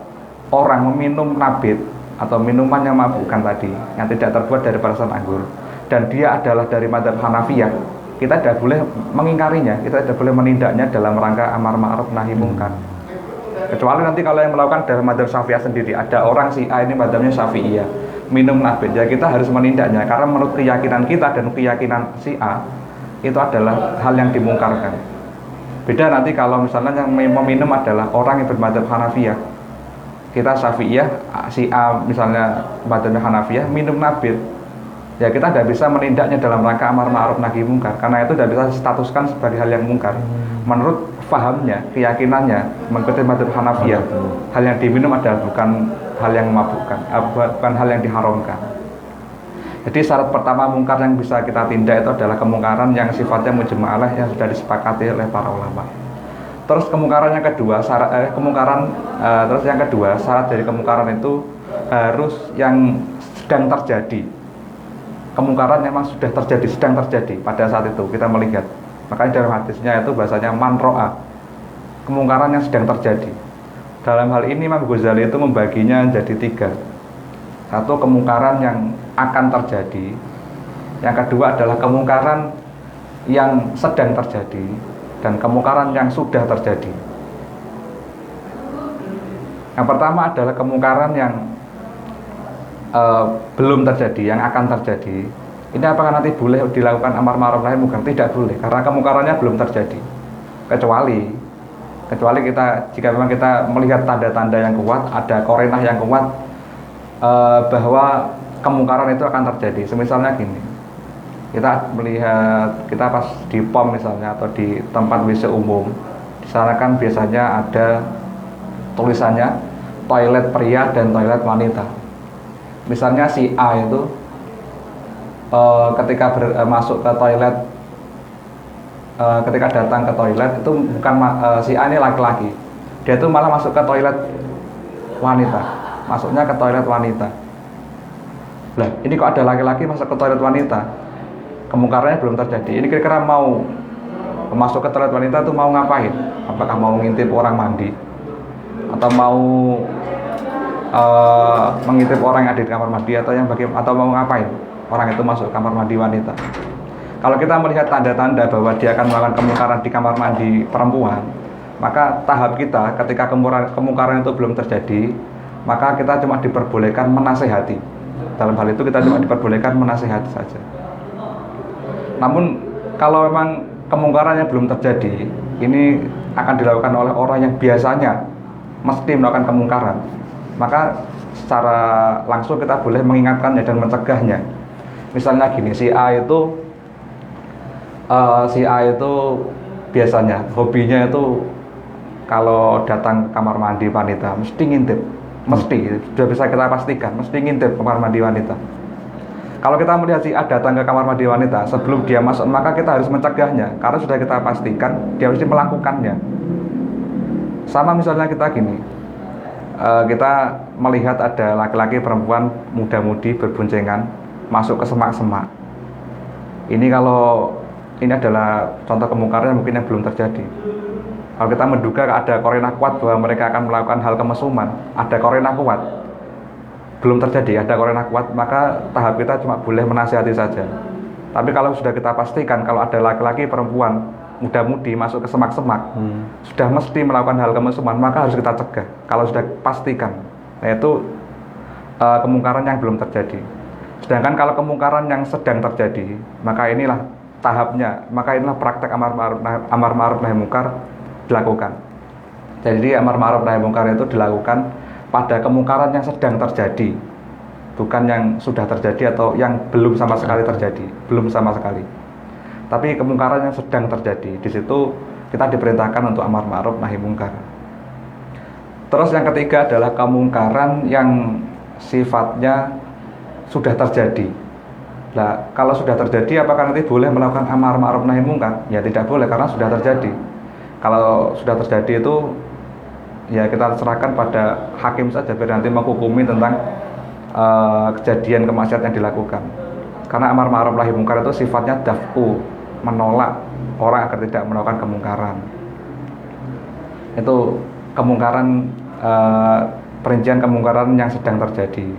orang meminum nabit atau minuman yang mabukkan tadi, yang tidak terbuat dari perasan anggur, dan dia adalah dari madzhab Hanafiyah, kita tidak boleh mengingkarinya, kita tidak boleh menindaknya dalam rangka amar ma'ruf nahi mungkar. Kecuali nanti kalau yang melakukan dalam madzhab Syafi'iyah sendiri, ada orang si A ini madzhabnya Syafi'iyah, minum nabit, ya kita harus menindaknya, karena menurut keyakinan kita dan keyakinan si A, itu adalah hal yang dimungkarkan. Beda nanti kalau misalnya yang meminum adalah orang yang bermadzhab Hanafiyah, kita Syafi'iyah, si A misalnya madzhabnya Hanafiyah minum nabit, ya kita tidak bisa menindaknya dalam rangka amar ma'ruf nahi mungkar, karena itu tidak bisa statuskan sebagai hal yang mungkar. Menurut fahamnya, keyakinannya, mengikuti madzhab Hanafiyah, hal yang diminum adalah bukan hal yang memabukkan, bukan hal yang diharamkan. Jadi syarat pertama mungkar yang bisa kita tindak itu adalah kemungkaran yang sifatnya mujma'alah, yang sudah disepakati oleh para ulama. Terus kemungkaran yang kedua, syarat dari kemungkaran itu harus yang sedang terjadi. Kemungkaran memang sudah terjadi, sedang terjadi pada saat itu kita melihat. Makanya dalam hadisnya itu bahasanya man ro'a, kemungkaran yang sedang terjadi. Dalam hal ini Imam Ghazali itu membaginya jadi 3. Satu, kemungkaran yang akan terjadi. Yang kedua adalah kemungkaran yang sedang terjadi, dan kemungkaran yang sudah terjadi. Yang pertama adalah kemungkaran yang belum terjadi, yang akan terjadi. Ini apakah nanti boleh dilakukan amar ma'ruf nahi mungkar? Tidak boleh, karena kemungkarannya belum terjadi. Kecuali kita, jika memang kita melihat tanda-tanda yang kuat, ada korinah yang kuat bahwa kemungkaran itu akan terjadi. Semisalnya gini, kita melihat, kita pas di POM misalnya, atau di tempat WC umum, di sana kan biasanya ada tulisannya toilet pria dan toilet wanita. Misalnya si A itu ketika masuk ke toilet, ketika datang ke toilet itu bukan si A ini laki-laki, dia itu malah masuk ke toilet wanita, masuknya ke toilet wanita. Lah, ini kok ada laki-laki masuk ke toilet wanita, kemungkarannya belum terjadi. Ini kira-kira mau masuk ke toilet wanita itu mau ngapain? Apakah mau ngintip orang mandi, atau mau mengintip orang yang ada di kamar mandi, atau mau ngapain orang itu masuk kamar mandi wanita? Kalau kita melihat tanda-tanda bahwa dia akan melakukan kemungkaran di kamar mandi perempuan, maka tahap kita ketika kemungkaran itu belum terjadi, maka kita cuma diperbolehkan menasehati. Dalam hal itu kita cuma diperbolehkan menasehati saja. Namun kalau memang kemungkarannya belum terjadi, ini akan dilakukan oleh orang yang biasanya mesti melakukan kemungkaran, maka secara langsung kita boleh mengingatkannya dan mencegahnya. Misalnya gini, si A itu biasanya hobinya itu kalau datang ke kamar mandi wanita mesti ngintip, mesti, sudah bisa kita pastikan, mesti ngintip kamar mandi wanita. Kalau kita melihat si A datang ke kamar mandi wanita, sebelum dia masuk, maka kita harus mencegahnya, karena sudah kita pastikan dia mesti melakukannya. Sama misalnya kita gini, kita melihat ada laki-laki perempuan muda-mudi berboncengan masuk ke semak-semak. Ini adalah contoh kemungkaran mungkin yang belum terjadi. Kalau kita menduga ada korinah kuat bahwa mereka akan melakukan hal kemesuman, ada korinah kuat, belum terjadi, ada korinah kuat, maka tahap kita cuma boleh menasihati saja. Tapi kalau sudah kita pastikan kalau ada laki-laki perempuan muda-mudi masuk ke semak-semak, sudah mesti melakukan hal kemesuman, maka harus kita cegah. Kalau sudah pastikan, yaitu kemungkaran yang belum terjadi. Sedangkan kalau kemungkaran yang sedang terjadi, maka inilah tahapnya, maka inilah praktek amar ma'ruf nahi mungkar dilakukan. Jadi amar ma'ruf nahi mungkar itu dilakukan pada kemungkaran yang sedang terjadi, bukan yang sudah terjadi atau yang belum sama sekali terjadi, belum sama sekali. Tapi kemungkaran yang sedang terjadi, di situ kita diperintahkan untuk amar ma'ruf nahi mungkar. Terus yang ketiga adalah kemungkaran yang sifatnya sudah terjadi. Nah, kalau sudah terjadi, apakah nanti boleh melakukan amar ma'ruf nahi mungkar? Ya tidak boleh, karena sudah terjadi. Kalau sudah terjadi itu, ya kita serahkan pada hakim saja, biar nanti menghukumi tentang kejadian kemaksiatan yang dilakukan. Karena amar ma'ruf nahi mungkar itu sifatnya daf'u, menolak orang agar tidak melakukan kemungkaran. Itu kemungkaran perincian kemungkaran yang sedang terjadi.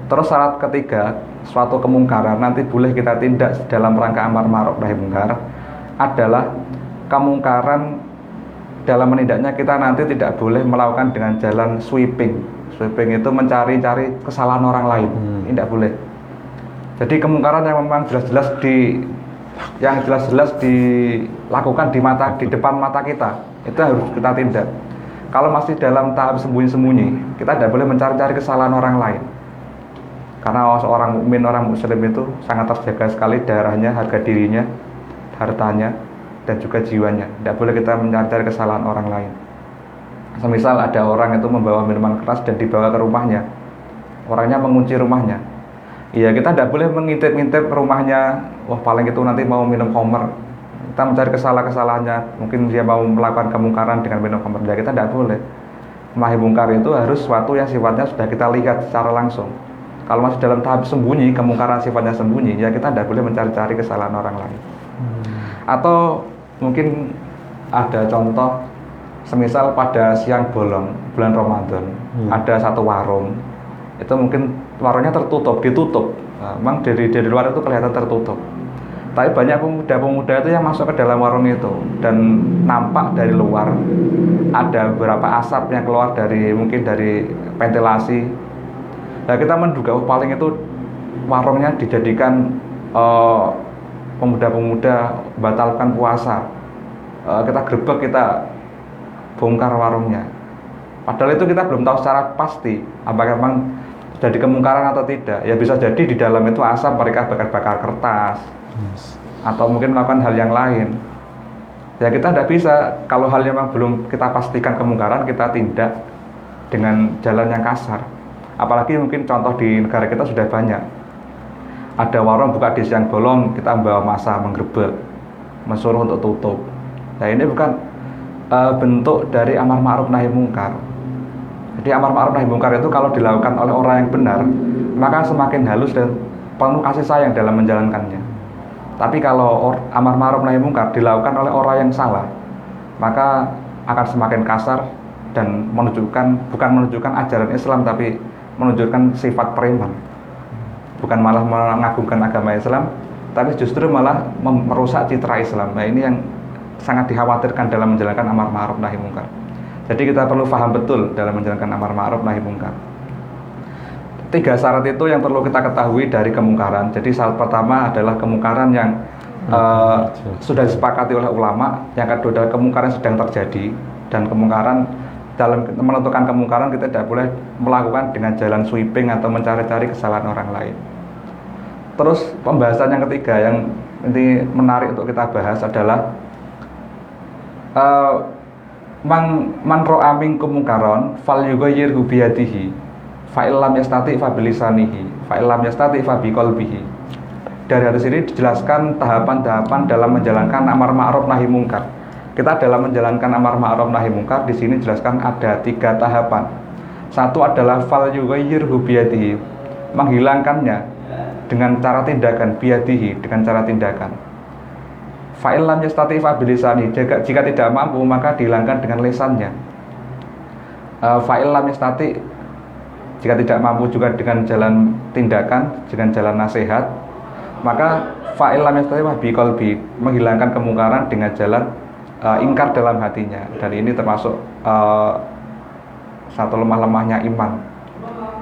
Terus syarat ketiga, suatu kemungkaran nanti boleh kita tindak dalam rangka amar ma'ruf nahi mungkar adalah kemungkaran dalam menindaknya kita nanti tidak boleh melakukan dengan jalan sweeping. Sweeping itu mencari-cari kesalahan orang lain, tidak boleh. Jadi kemungkaran yang memang jelas-jelas dilakukan di depan mata kita, itu harus kita tindak. Kalau masih dalam tahap sembunyi-sembunyi, kita tidak boleh mencari-cari kesalahan orang lain. Karena seorang mukmin, orang muslim itu sangat terjaga sekali darahnya, harga dirinya, hartanya, dan juga jiwanya. Tidak boleh kita mencari-cari kesalahan orang lain. Semisal ada orang itu membawa minuman keras dan dibawa ke rumahnya, orangnya mengunci rumahnya. Ya kita tidak boleh mengintip-ngintip rumahnya. Wah paling itu nanti mau minum khamr. Kita mencari kesalahannya. Mungkin dia mau melakukan kemungkaran dengan minum khamr. Ya kita tidak boleh. Nahi mungkar itu harus sesuatu yang sifatnya sudah kita lihat secara langsung. Kalau masih dalam tahap sembunyi, kemungkaran sifatnya sembunyi, ya kita tidak boleh mencari-cari kesalahan orang lain. Atau mungkin ada contoh, semisal pada siang bolong bulan Ramadan, ada satu warung, itu mungkin warungnya ditutup. Nah, memang dari luar itu kelihatan tertutup. Tapi banyak pemuda-pemuda itu yang masuk ke dalam warung itu dan nampak dari luar ada beberapa asap yang keluar mungkin dari ventilasi. Nah kita menduga paling itu warungnya dijadikan pemuda-pemuda batalkan puasa. Kita grebek, kita bongkar warungnya. Padahal itu kita belum tahu secara pasti apakah memang jadi kemungkaran atau tidak. Ya bisa jadi di dalam itu asap mereka bakar-bakar kertas, atau mungkin melakukan hal yang lain. Ya kita tidak bisa, kalau hal yang memang belum kita pastikan kemungkaran, kita tindak dengan jalan yang kasar. Apalagi mungkin contoh di negara kita sudah banyak. Ada warung buka di siang bolong, kita membawa massa menggerebek, mensuruh untuk tutup. Nah ini bukan bentuk dari amar ma'ruf nahi mungkar. Jadi amar ma'ruf nahi mungkar itu kalau dilakukan oleh orang yang benar, maka semakin halus dan penuh kasih sayang dalam menjalankannya. Tapi kalau amar ma'ruf nahi mungkar dilakukan oleh orang yang salah, maka akan semakin kasar dan bukan menunjukkan ajaran Islam, tapi menunjukkan sifat preman. Bukan malah mengagungkan agama Islam, tapi justru malah merusak citra Islam. Nah ini yang sangat dikhawatirkan dalam menjalankan amar ma'ruf nahi mungkar. Jadi kita perlu paham betul dalam menjalankan amar ma'ruf nahi mungkar. 3 syarat itu yang perlu kita ketahui dari kemungkaran. Jadi syarat pertama adalah kemungkaran yang sudah disepakati oleh ulama. Yang kedua adalah kemungkaran yang sedang terjadi. Dan kemungkaran, dalam menentukan kemungkaran kita tidak boleh melakukan dengan jalan sweeping atau mencari-cari kesalahan orang lain. Terus pembahasan yang ketiga yang ini menarik untuk kita bahas adalah man ra'a minkum munkaran falyughayyirhu biyadihi fa illam yastati fa bilisanihi fa illam yastati fa biqalbihi. Dari hadis ini dijelaskan tahapan-tahapan dalam menjalankan amar ma'ruf nahi mungkar. Kita dalam menjalankan amar ma'ruf nahi mungkar di sini jelaskan ada 3 tahapan. Satu adalah falyughayyirhu biyadihi, menghilangkannya dengan cara tindakan, biyadihi dengan cara tindakan. Fa illam yastati fa bilisani, jika tidak mampu maka dihilangkan dengan lisannya. Fa illam yastati, jika tidak mampu juga dengan jalan tindakan, dengan jalan nasihat, maka fa illam yastati fa biqalbi, menghilangkan kemungkaran dengan jalan ingkar dalam hatinya. Dan ini termasuk satu lemah-lemahnya iman.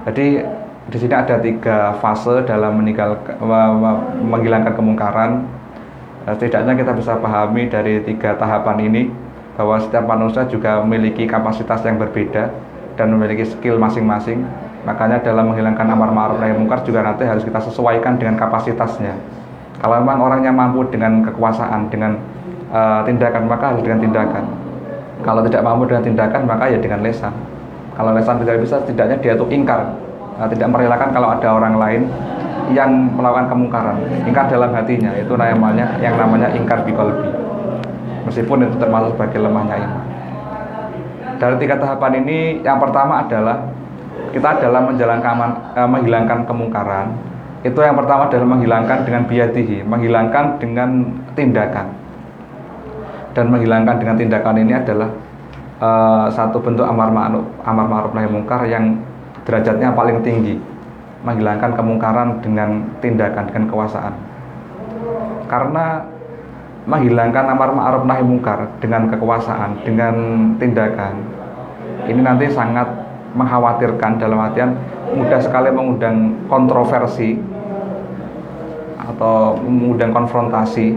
Jadi di sini ada 3 fase dalam menghilangkan kemungkaran. Setidaknya kita bisa pahami dari 3 tahapan ini bahwa setiap manusia juga memiliki kapasitas yang berbeda dan memiliki skill masing-masing. Makanya dalam menghilangkan amar ma'ruf nahi mungkar juga nanti harus kita sesuaikan dengan kapasitasnya. Kalau memang orangnya mampu dengan kekuasaan, dengan tindakan, maka harus dengan tindakan. Kalau tidak mampu dengan tindakan, maka ya dengan lisan. Kalau lisan tidak bisa, setidaknya dia itu ingkar, tidak merelakan kalau ada orang lain yang melakukan kemungkaran, ingkar dalam hatinya. Itu yang namanya ingkar biqalbi, meskipun itu termasuk sebagai lemahnya iman. Dari 3 tahapan ini, yang pertama adalah kita dalam menghilangkan kemungkaran. Itu yang pertama adalah menghilangkan dengan biyadihi, menghilangkan dengan tindakan. Dan menghilangkan dengan tindakan ini adalah satu bentuk amar ma'ruf nahi munkar yang derajatnya paling tinggi, menghilangkan kemungkaran dengan tindakan, dengan kekuasaan. Karena menghilangkan amar ma'ruf nahi munkar dengan kekuasaan, dengan tindakan, ini nanti sangat mengkhawatirkan, dalam artian mudah sekali mengundang kontroversi atau mengundang konfrontasi,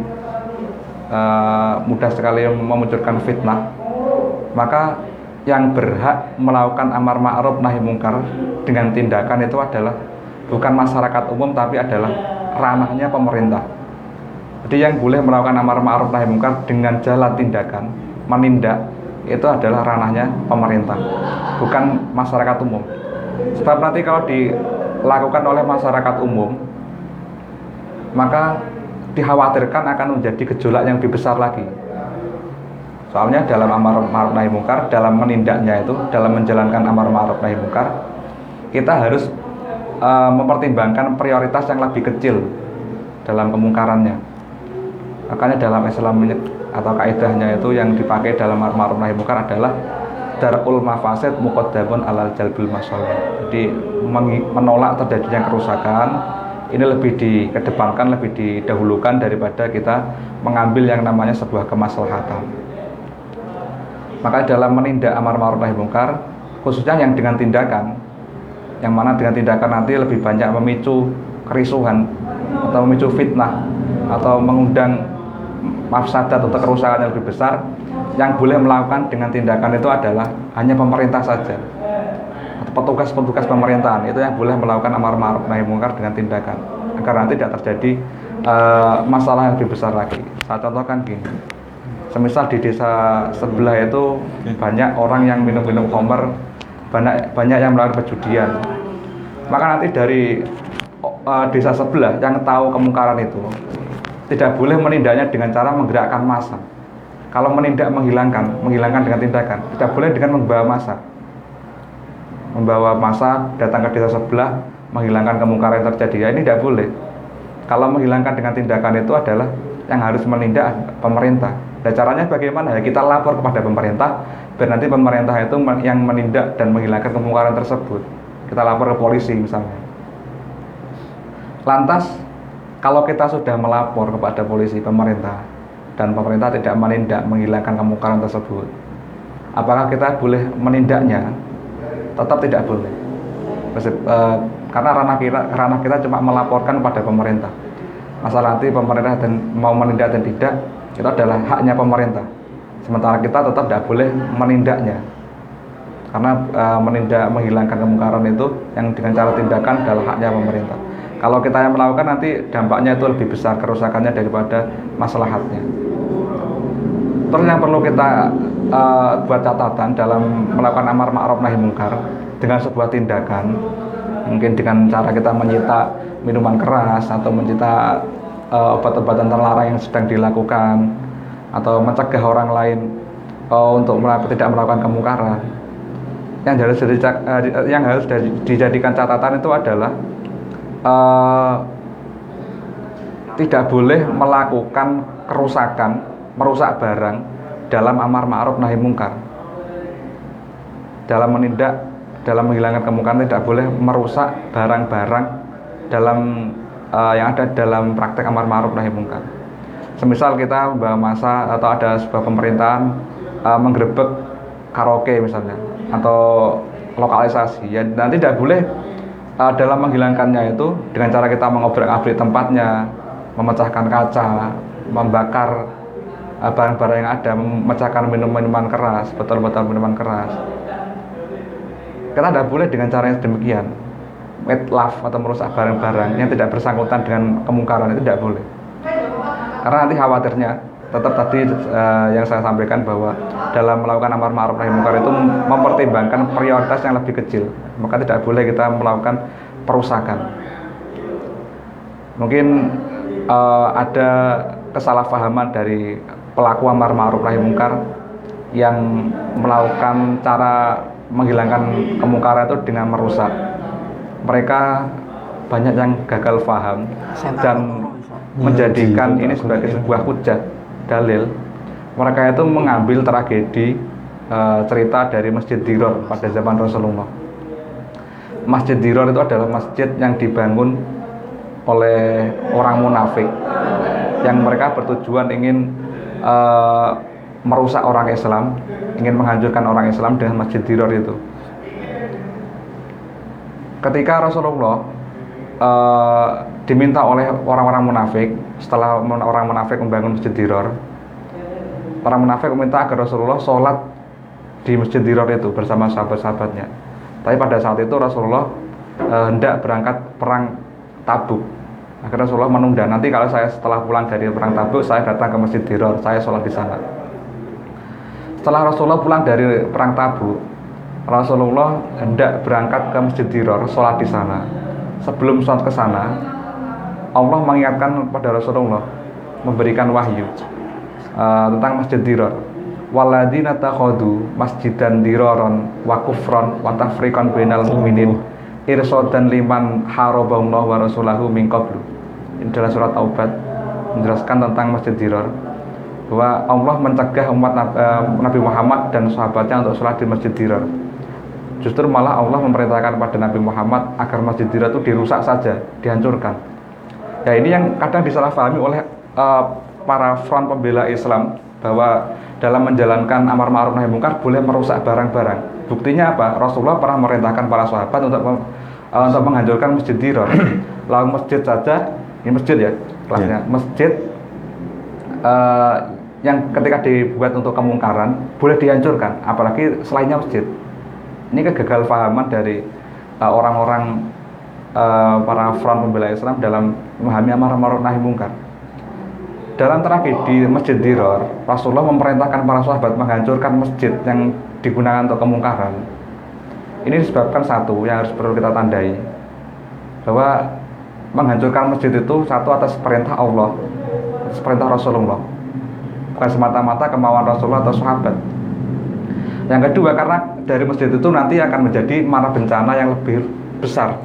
mudah sekali memunculkan fitnah. Maka yang berhak melakukan amar ma'ruf nahi munkar dengan tindakan itu adalah bukan masyarakat umum, tapi adalah ranahnya pemerintah. Jadi yang boleh melakukan amar ma'ruf nahi munkar dengan jalan tindakan, menindak, itu adalah ranahnya pemerintah, bukan masyarakat umum. Sebab nanti kalau dilakukan oleh masyarakat umum, maka dikhawatirkan akan menjadi gejolak yang lebih besar lagi. Soalnya dalam amar ma'ruf nahi munkar, dalam menindaknya itu, dalam menjalankan amar ma'ruf nahi munkar, kita harus mempertimbangkan prioritas yang lebih kecil dalam kemungkarannya. Makanya dalam Islam atau kaidahnya itu yang dipakai dalam amar ma'ruf nahi munkar adalah darul mafasid muqaddamun alal jalbil masalih. Jadi menolak terjadinya kerusakan ini lebih dikedepankan, lebih didahulukan daripada kita mengambil yang namanya sebuah kemaslahatan. Maka dalam menindak amar ma'ruf nahi munkar, khususnya yang dengan tindakan, yang mana dengan tindakan nanti lebih banyak memicu kerisuhan atau memicu fitnah atau mengundang mafsadat atau kerusakan yang lebih besar, yang boleh melakukan dengan tindakan itu adalah hanya pemerintah saja, atau petugas-petugas pemerintahan itu yang boleh melakukan amar ma'ruf nahi munkar dengan tindakan, agar nanti tidak terjadi masalah yang lebih besar lagi. Saya contohkan gini, semisal di desa sebelah itu banyak orang yang minum-minum khamr, banyak yang melakukan perjudian, maka nanti dari desa sebelah yang tahu kemungkaran itu tidak boleh menindaknya dengan cara menggerakkan massa. Kalau menindak menghilangkan dengan tindakan, tidak boleh dengan membawa massa datang ke desa sebelah menghilangkan kemungkaran yang terjadi. Ya, ini tidak boleh. Kalau menghilangkan dengan tindakan itu adalah yang harus menindak pemerintah. Dan caranya bagaimana? Ya kita lapor kepada pemerintah, biar nanti pemerintah itu yang menindak dan menghilangkan kemungkaran tersebut. Kita lapor ke polisi misalnya. Lantas kalau kita sudah melapor kepada polisi, pemerintah, dan pemerintah tidak menindak menghilangkan kemungkaran tersebut, apakah kita boleh menindaknya? Tetap tidak boleh. Karena ranah kita cuma melaporkan pada pemerintah. Masalah nanti pemerintah dan mau menindak dan tidak, itu adalah haknya pemerintah. Sementara kita tetap tidak boleh menindaknya. Karena menindak menghilangkan kemungkaran itu yang dengan cara tindakan adalah haknya pemerintah. Kalau kita yang melakukan, nanti dampaknya itu lebih besar kerusakannya daripada maslahatnya. Terus yang perlu kita buat catatan dalam melakukan amar ma'ruf nahi munkar dengan sebuah tindakan, mungkin dengan cara kita menyita minuman keras atau menyita obat-obatan terlarang yang sedang dilakukan, atau mencegah orang lain untuk tidak melakukan kemungkaran. Yang harus dijadikan catatan itu adalah tidak boleh melakukan kerusakan, merusak barang dalam amar ma'ruf nahi munkar. Dalam menindak, dalam menghilangkan kemungkaran tidak boleh merusak barang-barang dalam yang ada dalam praktek amar ma'ruf nahi munkar. Semisal kita membawa massa atau ada sebuah pemerintahan menggerebek karaoke misalnya atau lokalisasi, ya nanti tidak boleh dalam menghilangkannya itu dengan cara kita mengobrak-abrik tempatnya, memecahkan kaca, membakar barang-barang yang ada, memecahkan minuman keras, botol-botol minuman keras. Kita tidak boleh dengan cara yang demikian, itlaf atau merusak barang-barang yang tidak bersangkutan dengan kemungkaran, itu tidak boleh. Karena nanti khawatirnya tetap tadi yang saya sampaikan bahwa dalam melakukan amar ma'ruf nahi munkar itu mempertimbangkan prioritas yang lebih kecil, maka tidak boleh kita melakukan perusakan. Mungkin ada kesalahpahaman dari pelaku amar ma'ruf nahi munkar yang melakukan cara menghilangkan kemungkaran itu dengan merusak. Mereka banyak yang gagal paham dan menjadikan ini sebagai sebuah hujah, dalil. Mereka itu mengambil tragedi cerita dari Masjid Dirar pada zaman Rasulullah. Masjid Dirar itu adalah masjid yang dibangun oleh orang munafik yang mereka bertujuan ingin merusak orang Islam, ingin menghancurkan orang Islam dengan Masjid Dirar itu. Ketika Rasulullah diminta oleh orang-orang munafik, setelah orang munafik membangun Masjid Dirar, orang munafik meminta agar Rasulullah sholat di Masjid Dirar itu bersama sahabat-sahabatnya. Tapi pada saat itu Rasulullah hendak berangkat perang Tabuk. Akhirnya Rasulullah menunda, nanti kalau saya setelah pulang dari perang Tabuk, saya datang ke Masjid Dirar, saya sholat di sana. Setelah Rasulullah pulang dari perang Tabuk, Rasulullah hendak berangkat ke Masjid Dirar, sholat di sana. Sebelum sholat ke sana, Allah mengingatkan pada Rasulullah, memberikan wahyu tentang Masjid Dirar. Walladzina takhadu masjidan diraron wa kufron wa tafriqan bainal mu'minin irsadan liman haraballahu wa rasulahu min qablu. Ini adalah surat Taubat menjelaskan tentang Masjid Dirar, bahwa Allah mencegah umat Nabi Muhammad dan sahabatnya untuk sholat di Masjid Dirar. Justru malah Allah memerintahkan pada Nabi Muhammad agar Masjid Dirar itu dirusak saja, dihancurkan. Ya, ini yang kadang disalahpahami oleh para front pembela Islam, bahwa dalam menjalankan amar ma'ruf nahi munkar boleh merusak barang-barang. Buktinya apa? Rasulullah pernah memerintahkan para sahabat untuk menghancurkan Masjid Dirar. Lalu masjid saja, ini masjid ya kelasnya, masjid yang ketika dibuat untuk kemungkaran boleh dihancurkan, apalagi selainnya masjid. Ini kegagalfahaman dari orang-orang para front pembela Islam dalam memahami amar ma'ruf nahi munkar. Dalam tragedi Masjid Dirar, Rasulullah memerintahkan para sahabat menghancurkan masjid yang digunakan untuk kemungkaran. Ini disebabkan satu yang harus perlu kita tandai, bahwa menghancurkan masjid itu satu atas perintah Allah, atas perintah Rasulullah, bukan semata-mata kemauan Rasulullah atau sahabat. Yang kedua, karena dari masjid itu nanti akan menjadi mara bencana yang lebih besar.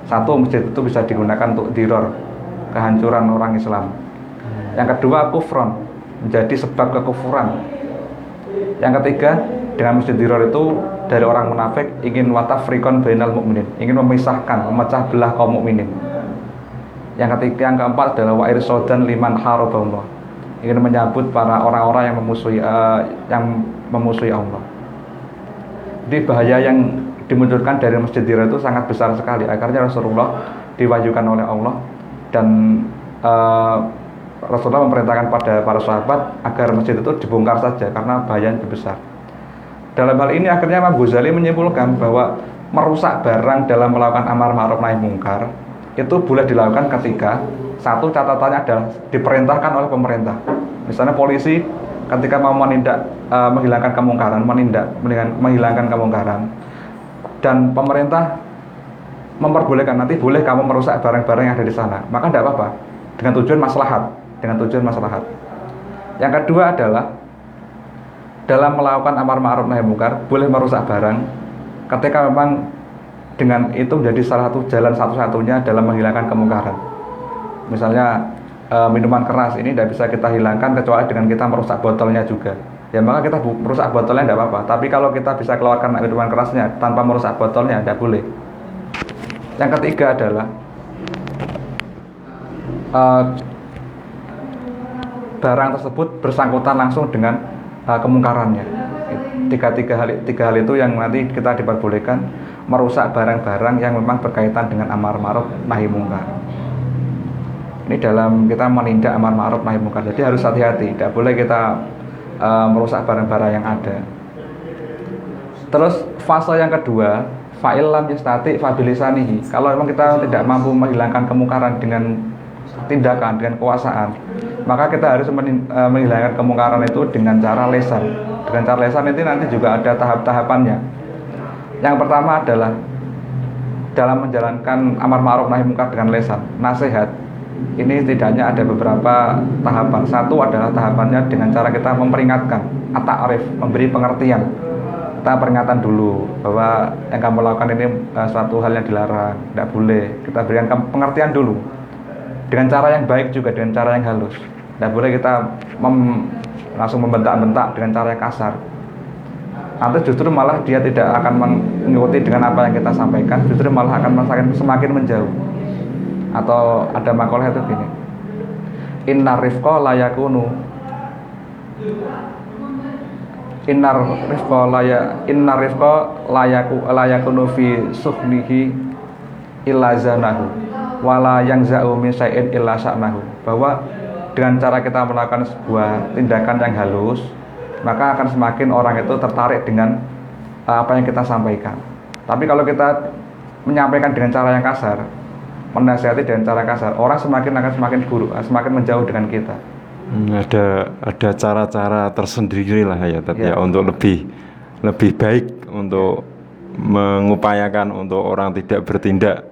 Satu, masjid itu bisa digunakan untuk dirar, kehancuran orang Islam. Yang kedua, kufron, menjadi sebab kekufuran. Yang ketiga, dengan Masjid Dirar itu dari orang munafik ingin watafriqan bainal mu'minin, ingin memisahkan, memecah belah kaum mukminin. Yang ketiga, yang keempat adalah wa irsadan liman haraballah, ingin menyambut para orang-orang yang memusuhi Allah. Jadi bahaya yang dimunculkan dari Masjid Dirar itu sangat besar sekali. Akhirnya Rasulullah diwahyukan oleh Allah, dan Rasulullah memerintahkan pada para sahabat agar masjid itu dibongkar saja karena bahaya yang lebih besar. Dalam hal ini akhirnya Imam Ghazali menyimpulkan bahwa merusak barang dalam melakukan amar ma'ruf nahi munkar itu boleh dilakukan ketika satu, catatannya adalah diperintahkan oleh pemerintah. Misalnya polisi ketika mau menghilangkan kemungkaran, menghilangkan kemungkaran, dan pemerintah memperbolehkan, nanti boleh kamu merusak barang-barang yang ada di sana, maka tidak apa-apa, dengan tujuan maslahat. Yang kedua adalah dalam melakukan amar ma'ruf nahi munkar boleh merusak barang ketika memang dengan itu menjadi salah satu jalan satu-satunya dalam menghilangkan kemungkaran. Misalnya minuman keras ini tidak bisa kita hilangkan kecuali dengan kita merusak botolnya juga. Ya, maka kita merusak botolnya tidak apa-apa. Tapi kalau kita bisa keluarkan minuman kerasnya tanpa merusak botolnya, tidak boleh. Yang ketiga adalah barang tersebut bersangkutan langsung dengan kemungkarannya. Tiga hal itu yang nanti kita diperbolehkan merusak barang-barang yang memang berkaitan dengan amar ma'ruf nahi munkar. Ini dalam kita menindak amar ma'ruf nahi munkar. Jadi harus hati-hati, tidak boleh kita merusak barang-barang yang ada. Terus fase yang kedua, fa'il lam yastati fabilisanihi. Kalau memang kita tidak mampu menghilangkan kemungkaran dengan tindakan, dengan kekuasaan, maka kita harus menghilangkan kemungkaran itu dengan cara lisan. Dengan cara lisan itu nanti juga ada tahap-tahapannya. Yang pertama adalah dalam menjalankan amar ma'ruf nahi munkar dengan lisan, nasihat. Ini tidaknya ada beberapa tahapan. Satu adalah tahapannya dengan cara kita memperingatkan, at-ta'rif, memberi pengertian. Kita peringatan dulu bahwa yang kamu lakukan ini suatu hal yang dilarang, tidak boleh. Kita berikan pengertian dulu dengan cara yang baik juga, dengan cara yang halus. Tidak boleh kita langsung membentak-bentak dengan cara yang kasar. Atau justru malah dia tidak akan mengikuti dengan apa yang kita sampaikan, justru malah akan semakin menjauh. Atau ada makalah itu gini, innar rifqa layakunu fi suhnihi illa zanahu wala yang za'u min syai'in illa sya'nahu. Bahwa dengan cara kita melakukan sebuah tindakan yang halus, maka akan semakin orang itu tertarik dengan apa yang kita sampaikan. Tapi kalau kita menyampaikan dengan cara yang kasar, menasihati dengan cara kasar, orang akan semakin buruk, semakin menjauh dengan kita. Ada cara-cara tersendiri lah ya, tapi ya untuk lebih baik untuk mengupayakan untuk orang tidak bertindak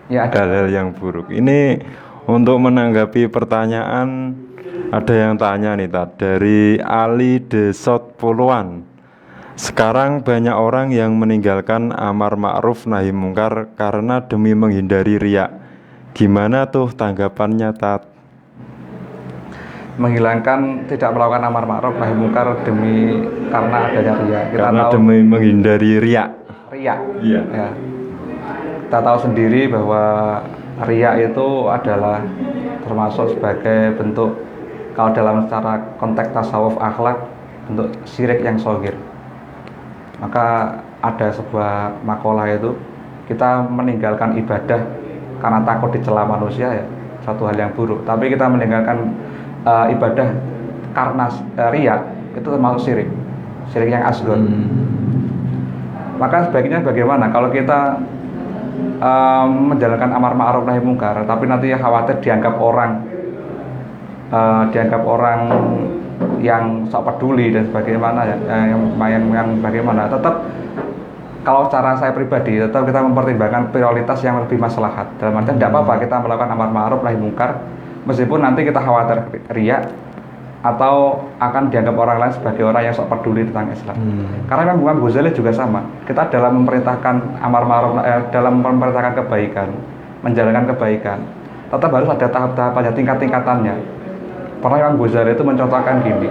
hal-hal yang buruk. Ini untuk menanggapi pertanyaan, ada yang tanya nih dari Ali Desot Puluhan. Sekarang banyak orang yang meninggalkan amar ma'ruf nahi mungkar karena demi menghindari riya. Gimana tuh tanggapannya, Tat? Menghilangkan, tidak melakukan amar ma'ruf nahi mungkar karena adanya riya. Karena demi menghindari riya. Iya. Ya. Kita tahu sendiri bahwa riya itu adalah termasuk sebagai bentuk, kalau dalam secara konteks tasawuf akhlak, bentuk syirik yang shogir. Maka ada sebuah makalah itu, kita meninggalkan ibadah karena takut dicela manusia, ya satu hal yang buruk. Tapi kita meninggalkan ibadah karena riya, itu termasuk syirik yang asghar. Maka sebaiknya bagaimana kalau kita menjalankan amar ma'ruf nahi mungkar, tapi nanti khawatir dianggap orang yang sok peduli dan bagaimana yang bagaimana. Tetap kalau cara saya pribadi, tetap kita mempertimbangkan prioritas yang lebih maslahat. Dalam artian tidak apa-apa kita melakukan amar ma'ruf nahi mungkar meskipun nanti kita khawatir riya atau akan dianggap orang lain sebagai orang yang sok peduli tentang Islam. Karena Imam Ghazali juga sama. Kita dalam memerintahkan amar ma'ruf, dalam memerintahkan kebaikan, menjalankan kebaikan, tetap harus ada tahap-tahapannya, tingkat-tingkatannya. Pernah Imam Ghazali itu mencontohkan gini,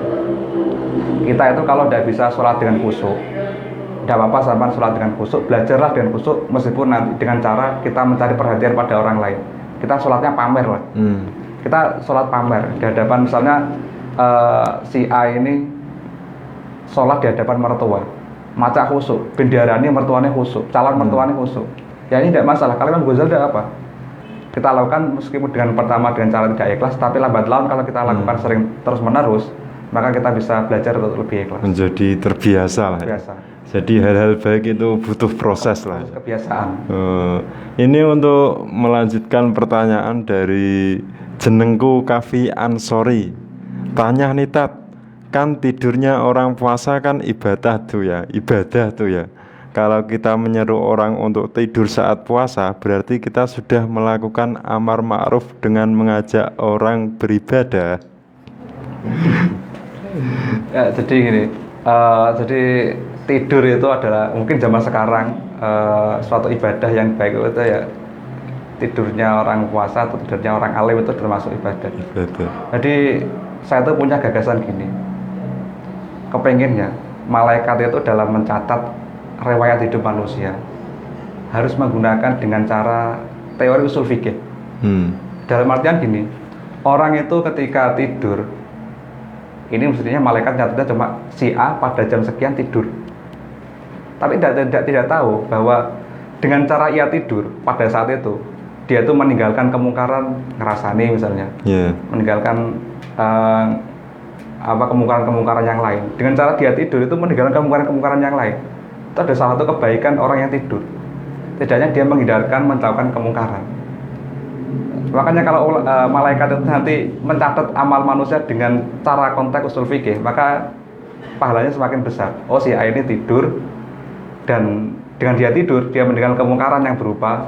kita itu kalau tidak bisa sholat dengan khusyuk, tidak apa-apa sampai sholat dengan khusyuk, belajarlah dengan khusyuk meskipun nanti dengan cara kita mencari perhatian pada orang lain. Kita sholatnya pamer lah. Kita sholat pamer di hadapan, misalnya si A ini sholat di hadapan mertua, maca khusyuk, bendarani mertuanya khusyuk, calon mertuanya khusyuk. Ya ini tidak masalah. Kalau Imam Ghazali tidak apa, kita lakukan meskipun dengan cara tidak ikhlas, tapi lambat laun kalau kita lakukan sering terus menerus, maka kita bisa belajar untuk lebih ikhlas. Menjadi terbiasa lah. Jadi hal-hal baik itu butuh proses lah. Kebiasaan. Ini untuk melanjutkan pertanyaan dari Jenengku Kafi Ansori. Tanya nih, Tat, kan tidurnya orang puasa kan ibadah tuh ya. Kalau kita menyeru orang untuk tidur saat puasa, berarti kita sudah melakukan amar ma'ruf dengan mengajak orang beribadah. Ya, jadi gini, jadi tidur itu adalah mungkin zaman sekarang suatu ibadah yang baik itu ya, tidurnya orang puasa atau tidurnya orang alim itu termasuk ibadah. Jadi saya tuh punya gagasan gini, kepengennya malaikat itu dalam mencatat riwayat hidup manusia harus menggunakan dengan cara teori usul fikih. Dalam artian gini, orang itu ketika tidur, ini mestinya malaikat catatnya cuma si A pada jam sekian tidur, tapi tidak tahu bahwa dengan cara ia tidur pada saat itu, dia itu meninggalkan kemungkaran ngerasani misalnya, meninggalkan kemungkaran yang lain. Dengan cara dia tidur itu meninggalkan kemungkaran yang lain. Itu ada salah satu kebaikan orang yang tidur. Tidaknya dia menghindarkan melakukan kemungkaran. Makanya kalau malaikat itu nanti mencatat amal manusia dengan cara konteks usul fikih, maka pahalanya semakin besar. Oh, si A ini tidur, dan dengan dia tidur, dia meninggalkan kemungkaran yang berupa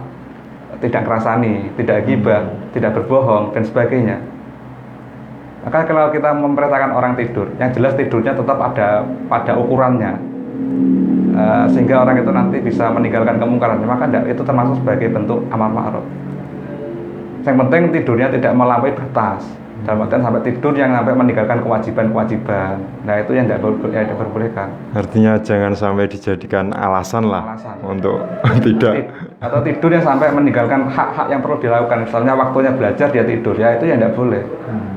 tidak ngerasani, tidak ghibah, tidak berbohong, dan sebagainya. Maka kalau kita memperintahkan orang tidur, yang jelas tidurnya tetap ada pada ukurannya, sehingga orang itu nanti bisa meninggalkan kemungkaran. Maka itu termasuk sebagai bentuk amar ma'ruf. Yang penting tidurnya tidak melampaui batas. Dalam artian sampai tidur yang sampai meninggalkan kewajiban-kewajiban. Nah itu yang tidak diperbolehkan. Artinya jangan sampai dijadikan alasan lah untuk tidak. Atau tidur yang sampai meninggalkan hak-hak yang perlu dilakukan. Misalnya waktunya belajar dia tidur, ya itu yang tidak boleh.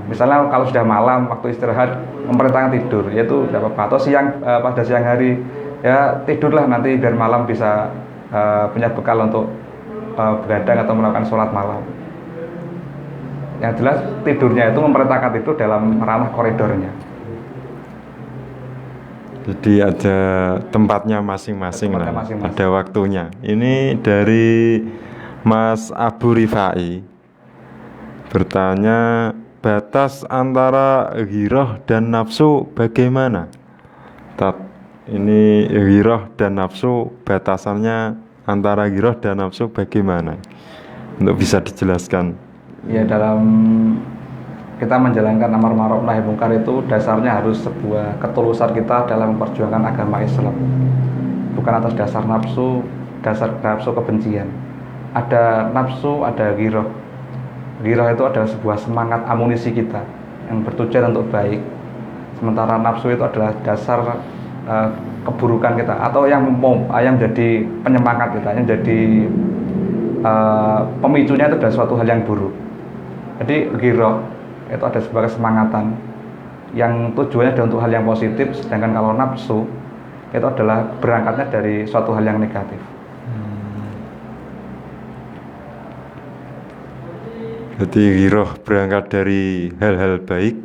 Misalnya kalau sudah malam waktu istirahat memerintahkan tidur, ya itu tidak apa-apa. Atau siang pada siang hari ya tidurlah nanti biar malam bisa punya bekal untuk begadang atau melakukan sholat malam. Yang jelas tidurnya itu memerintahkan tidur dalam ranah koridornya. Jadi ada tempatnya masing-masing lah, ada waktunya. Ini dari Mas Abu Rifai bertanya, batas antara ghirah dan nafsu bagaimana? Ini ghirah dan nafsu, batasannya antara ghirah dan nafsu bagaimana? Untuk bisa dijelaskan. Ya, dalam kita menjalankan amar ma'ruf nahi mungkar itu dasarnya harus sebuah ketulusan kita dalam memperjuangkan agama Islam, bukan atas dasar nafsu kebencian. Ada nafsu, ada ghirah. Ghirah itu adalah sebuah semangat amunisi kita yang bertujuan untuk baik, sementara nafsu itu adalah dasar keburukan kita, atau yang jadi penyemangat kita, yang jadi pemicunya itu adalah suatu hal yang buruk. Jadi ghirah itu ada sebuah kesemangatan yang tujuannya adalah untuk hal yang positif, sedangkan kalau nafsu itu adalah berangkatnya dari suatu hal yang negatif. Jadi ghirah berangkat dari hal-hal baik,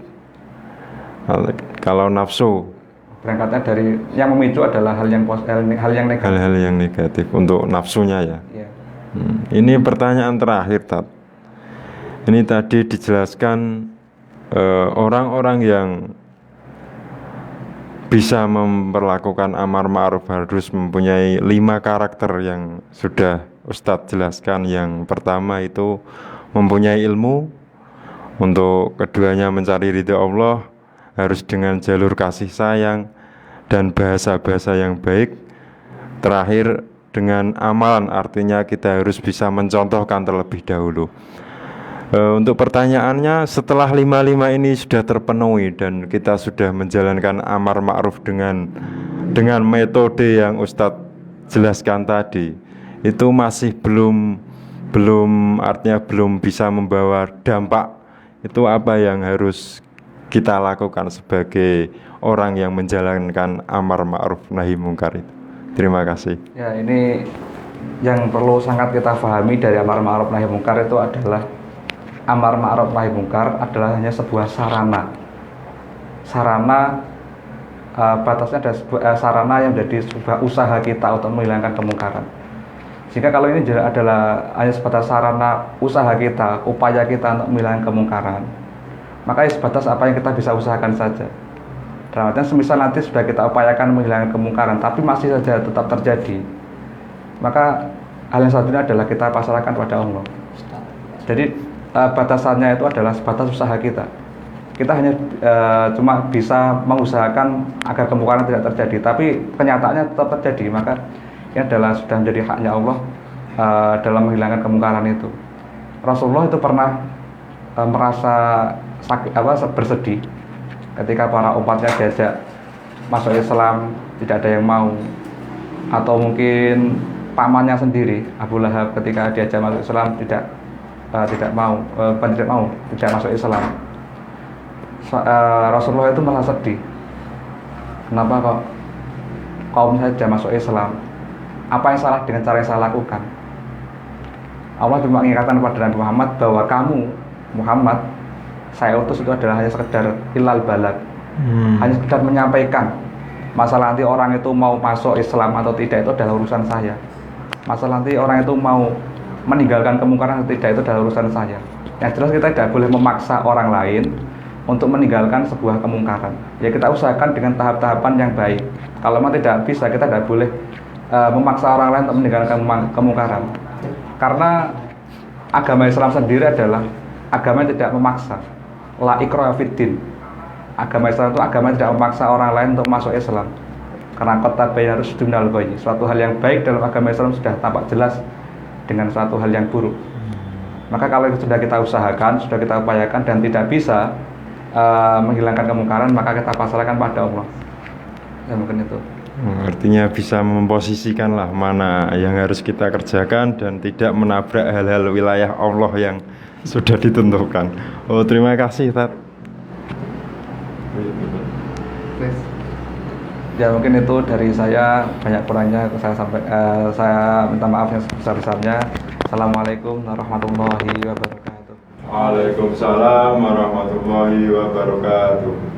kalau nafsu berangkatnya dari yang memicu adalah hal yang negatif. Hal-hal yang negatif untuk nafsunya ya. Ya. Ini pertanyaan terakhir, Tat. Ini tadi dijelaskan orang-orang yang bisa memperlakukan amar ma'ruf harus mempunyai 5 karakter yang sudah Ustadz jelaskan. Yang pertama itu mempunyai ilmu, untuk keduanya mencari ridha Allah, harus dengan jalur kasih sayang dan bahasa-bahasa yang baik. Terakhir dengan amalan, artinya kita harus bisa mencontohkan terlebih dahulu. Untuk pertanyaannya, setelah 5 ini sudah terpenuhi dan kita sudah menjalankan amar ma'ruf dengan metode yang Ustadz jelaskan tadi, itu masih belum artinya belum bisa membawa dampak. Itu apa yang harus kita lakukan sebagai orang yang menjalankan amar ma'ruf nahi mungkar itu? Terima kasih. Ya, ini yang perlu sangat kita pahami dari amar ma'ruf nahi mungkar itu adalah amar ma'ruf nahi mungkar adalah hanya sebuah sarana. Batasnya ada sarana yang menjadi sebuah usaha kita untuk menghilangkan kemungkaran. Jika kalau ini adalah hanya sebatas sarana usaha kita, upaya kita untuk menghilangkan kemungkaran, maka sebatas apa yang kita bisa usahakan saja. Dalam artian semisal nanti sudah kita upayakan menghilangkan kemungkaran tapi masih saja tetap terjadi, maka hal yang satunya adalah kita pasrahkan pada Allah. Jadi batasannya itu adalah sebatas usaha kita. Kita hanya cuma bisa mengusahakan agar kemungkaran tidak terjadi, tapi kenyataannya tetap terjadi. Maka ini adalah sudah menjadi haknya Allah dalam menghilangkan kemungkaran itu. Rasulullah itu pernah merasa bersedih ketika para umatnya diajak masuk Islam, tidak ada yang mau. Atau mungkin pamannya sendiri, Abu Lahab, ketika diajak masuk Islam tidak mau masuk Islam. Rasulullah itu merasa sedih. Kenapa kok kaum saja masuk Islam? Apa yang salah dengan cara yang saya lakukan? Allah cuma mengingatkan kepada Nabi Muhammad bahwa kamu, Muhammad, saya utus itu adalah hanya sekedar ilal balag, hanya sekedar menyampaikan. Masalah nanti orang itu mau masuk Islam atau tidak itu adalah urusan saya. Masalah nanti orang itu mau meninggalkan kemungkaran atau tidak itu adalah urusan saya. Yang jelas kita tidak boleh memaksa orang lain untuk meninggalkan sebuah kemungkaran. Ya kita usahakan dengan tahap-tahapan yang baik. Kalau memang tidak bisa, kita tidak boleh memaksa orang lain untuk meninggalkan kemungkaran. Karena agama Islam sendiri adalah agama yang tidak memaksa. La ikraha fiddin. Agama Islam itu agama yang tidak memaksa orang lain untuk masuk Islam. Karena qad tabayyana rusydu minal ghayy. Suatu hal yang baik dalam agama Islam sudah tampak jelas dengan suatu hal yang buruk. Maka kalau sudah kita usahakan, sudah kita upayakan dan tidak bisa menghilangkan kemungkaran, maka kita pasrahkan pada Allah. Ya mungkin itu. Artinya bisa memposisikan lah mana yang harus kita kerjakan dan tidak menabrak hal-hal wilayah Allah yang sudah ditentukan. Oh, terima kasih, Tat. Ya mungkin itu dari saya, banyak kurangnya saya minta maaf yang sebesar-besarnya. Assalamualaikum warahmatullahi wabarakatuh. Waalaikumsalam warahmatullahi wabarakatuh.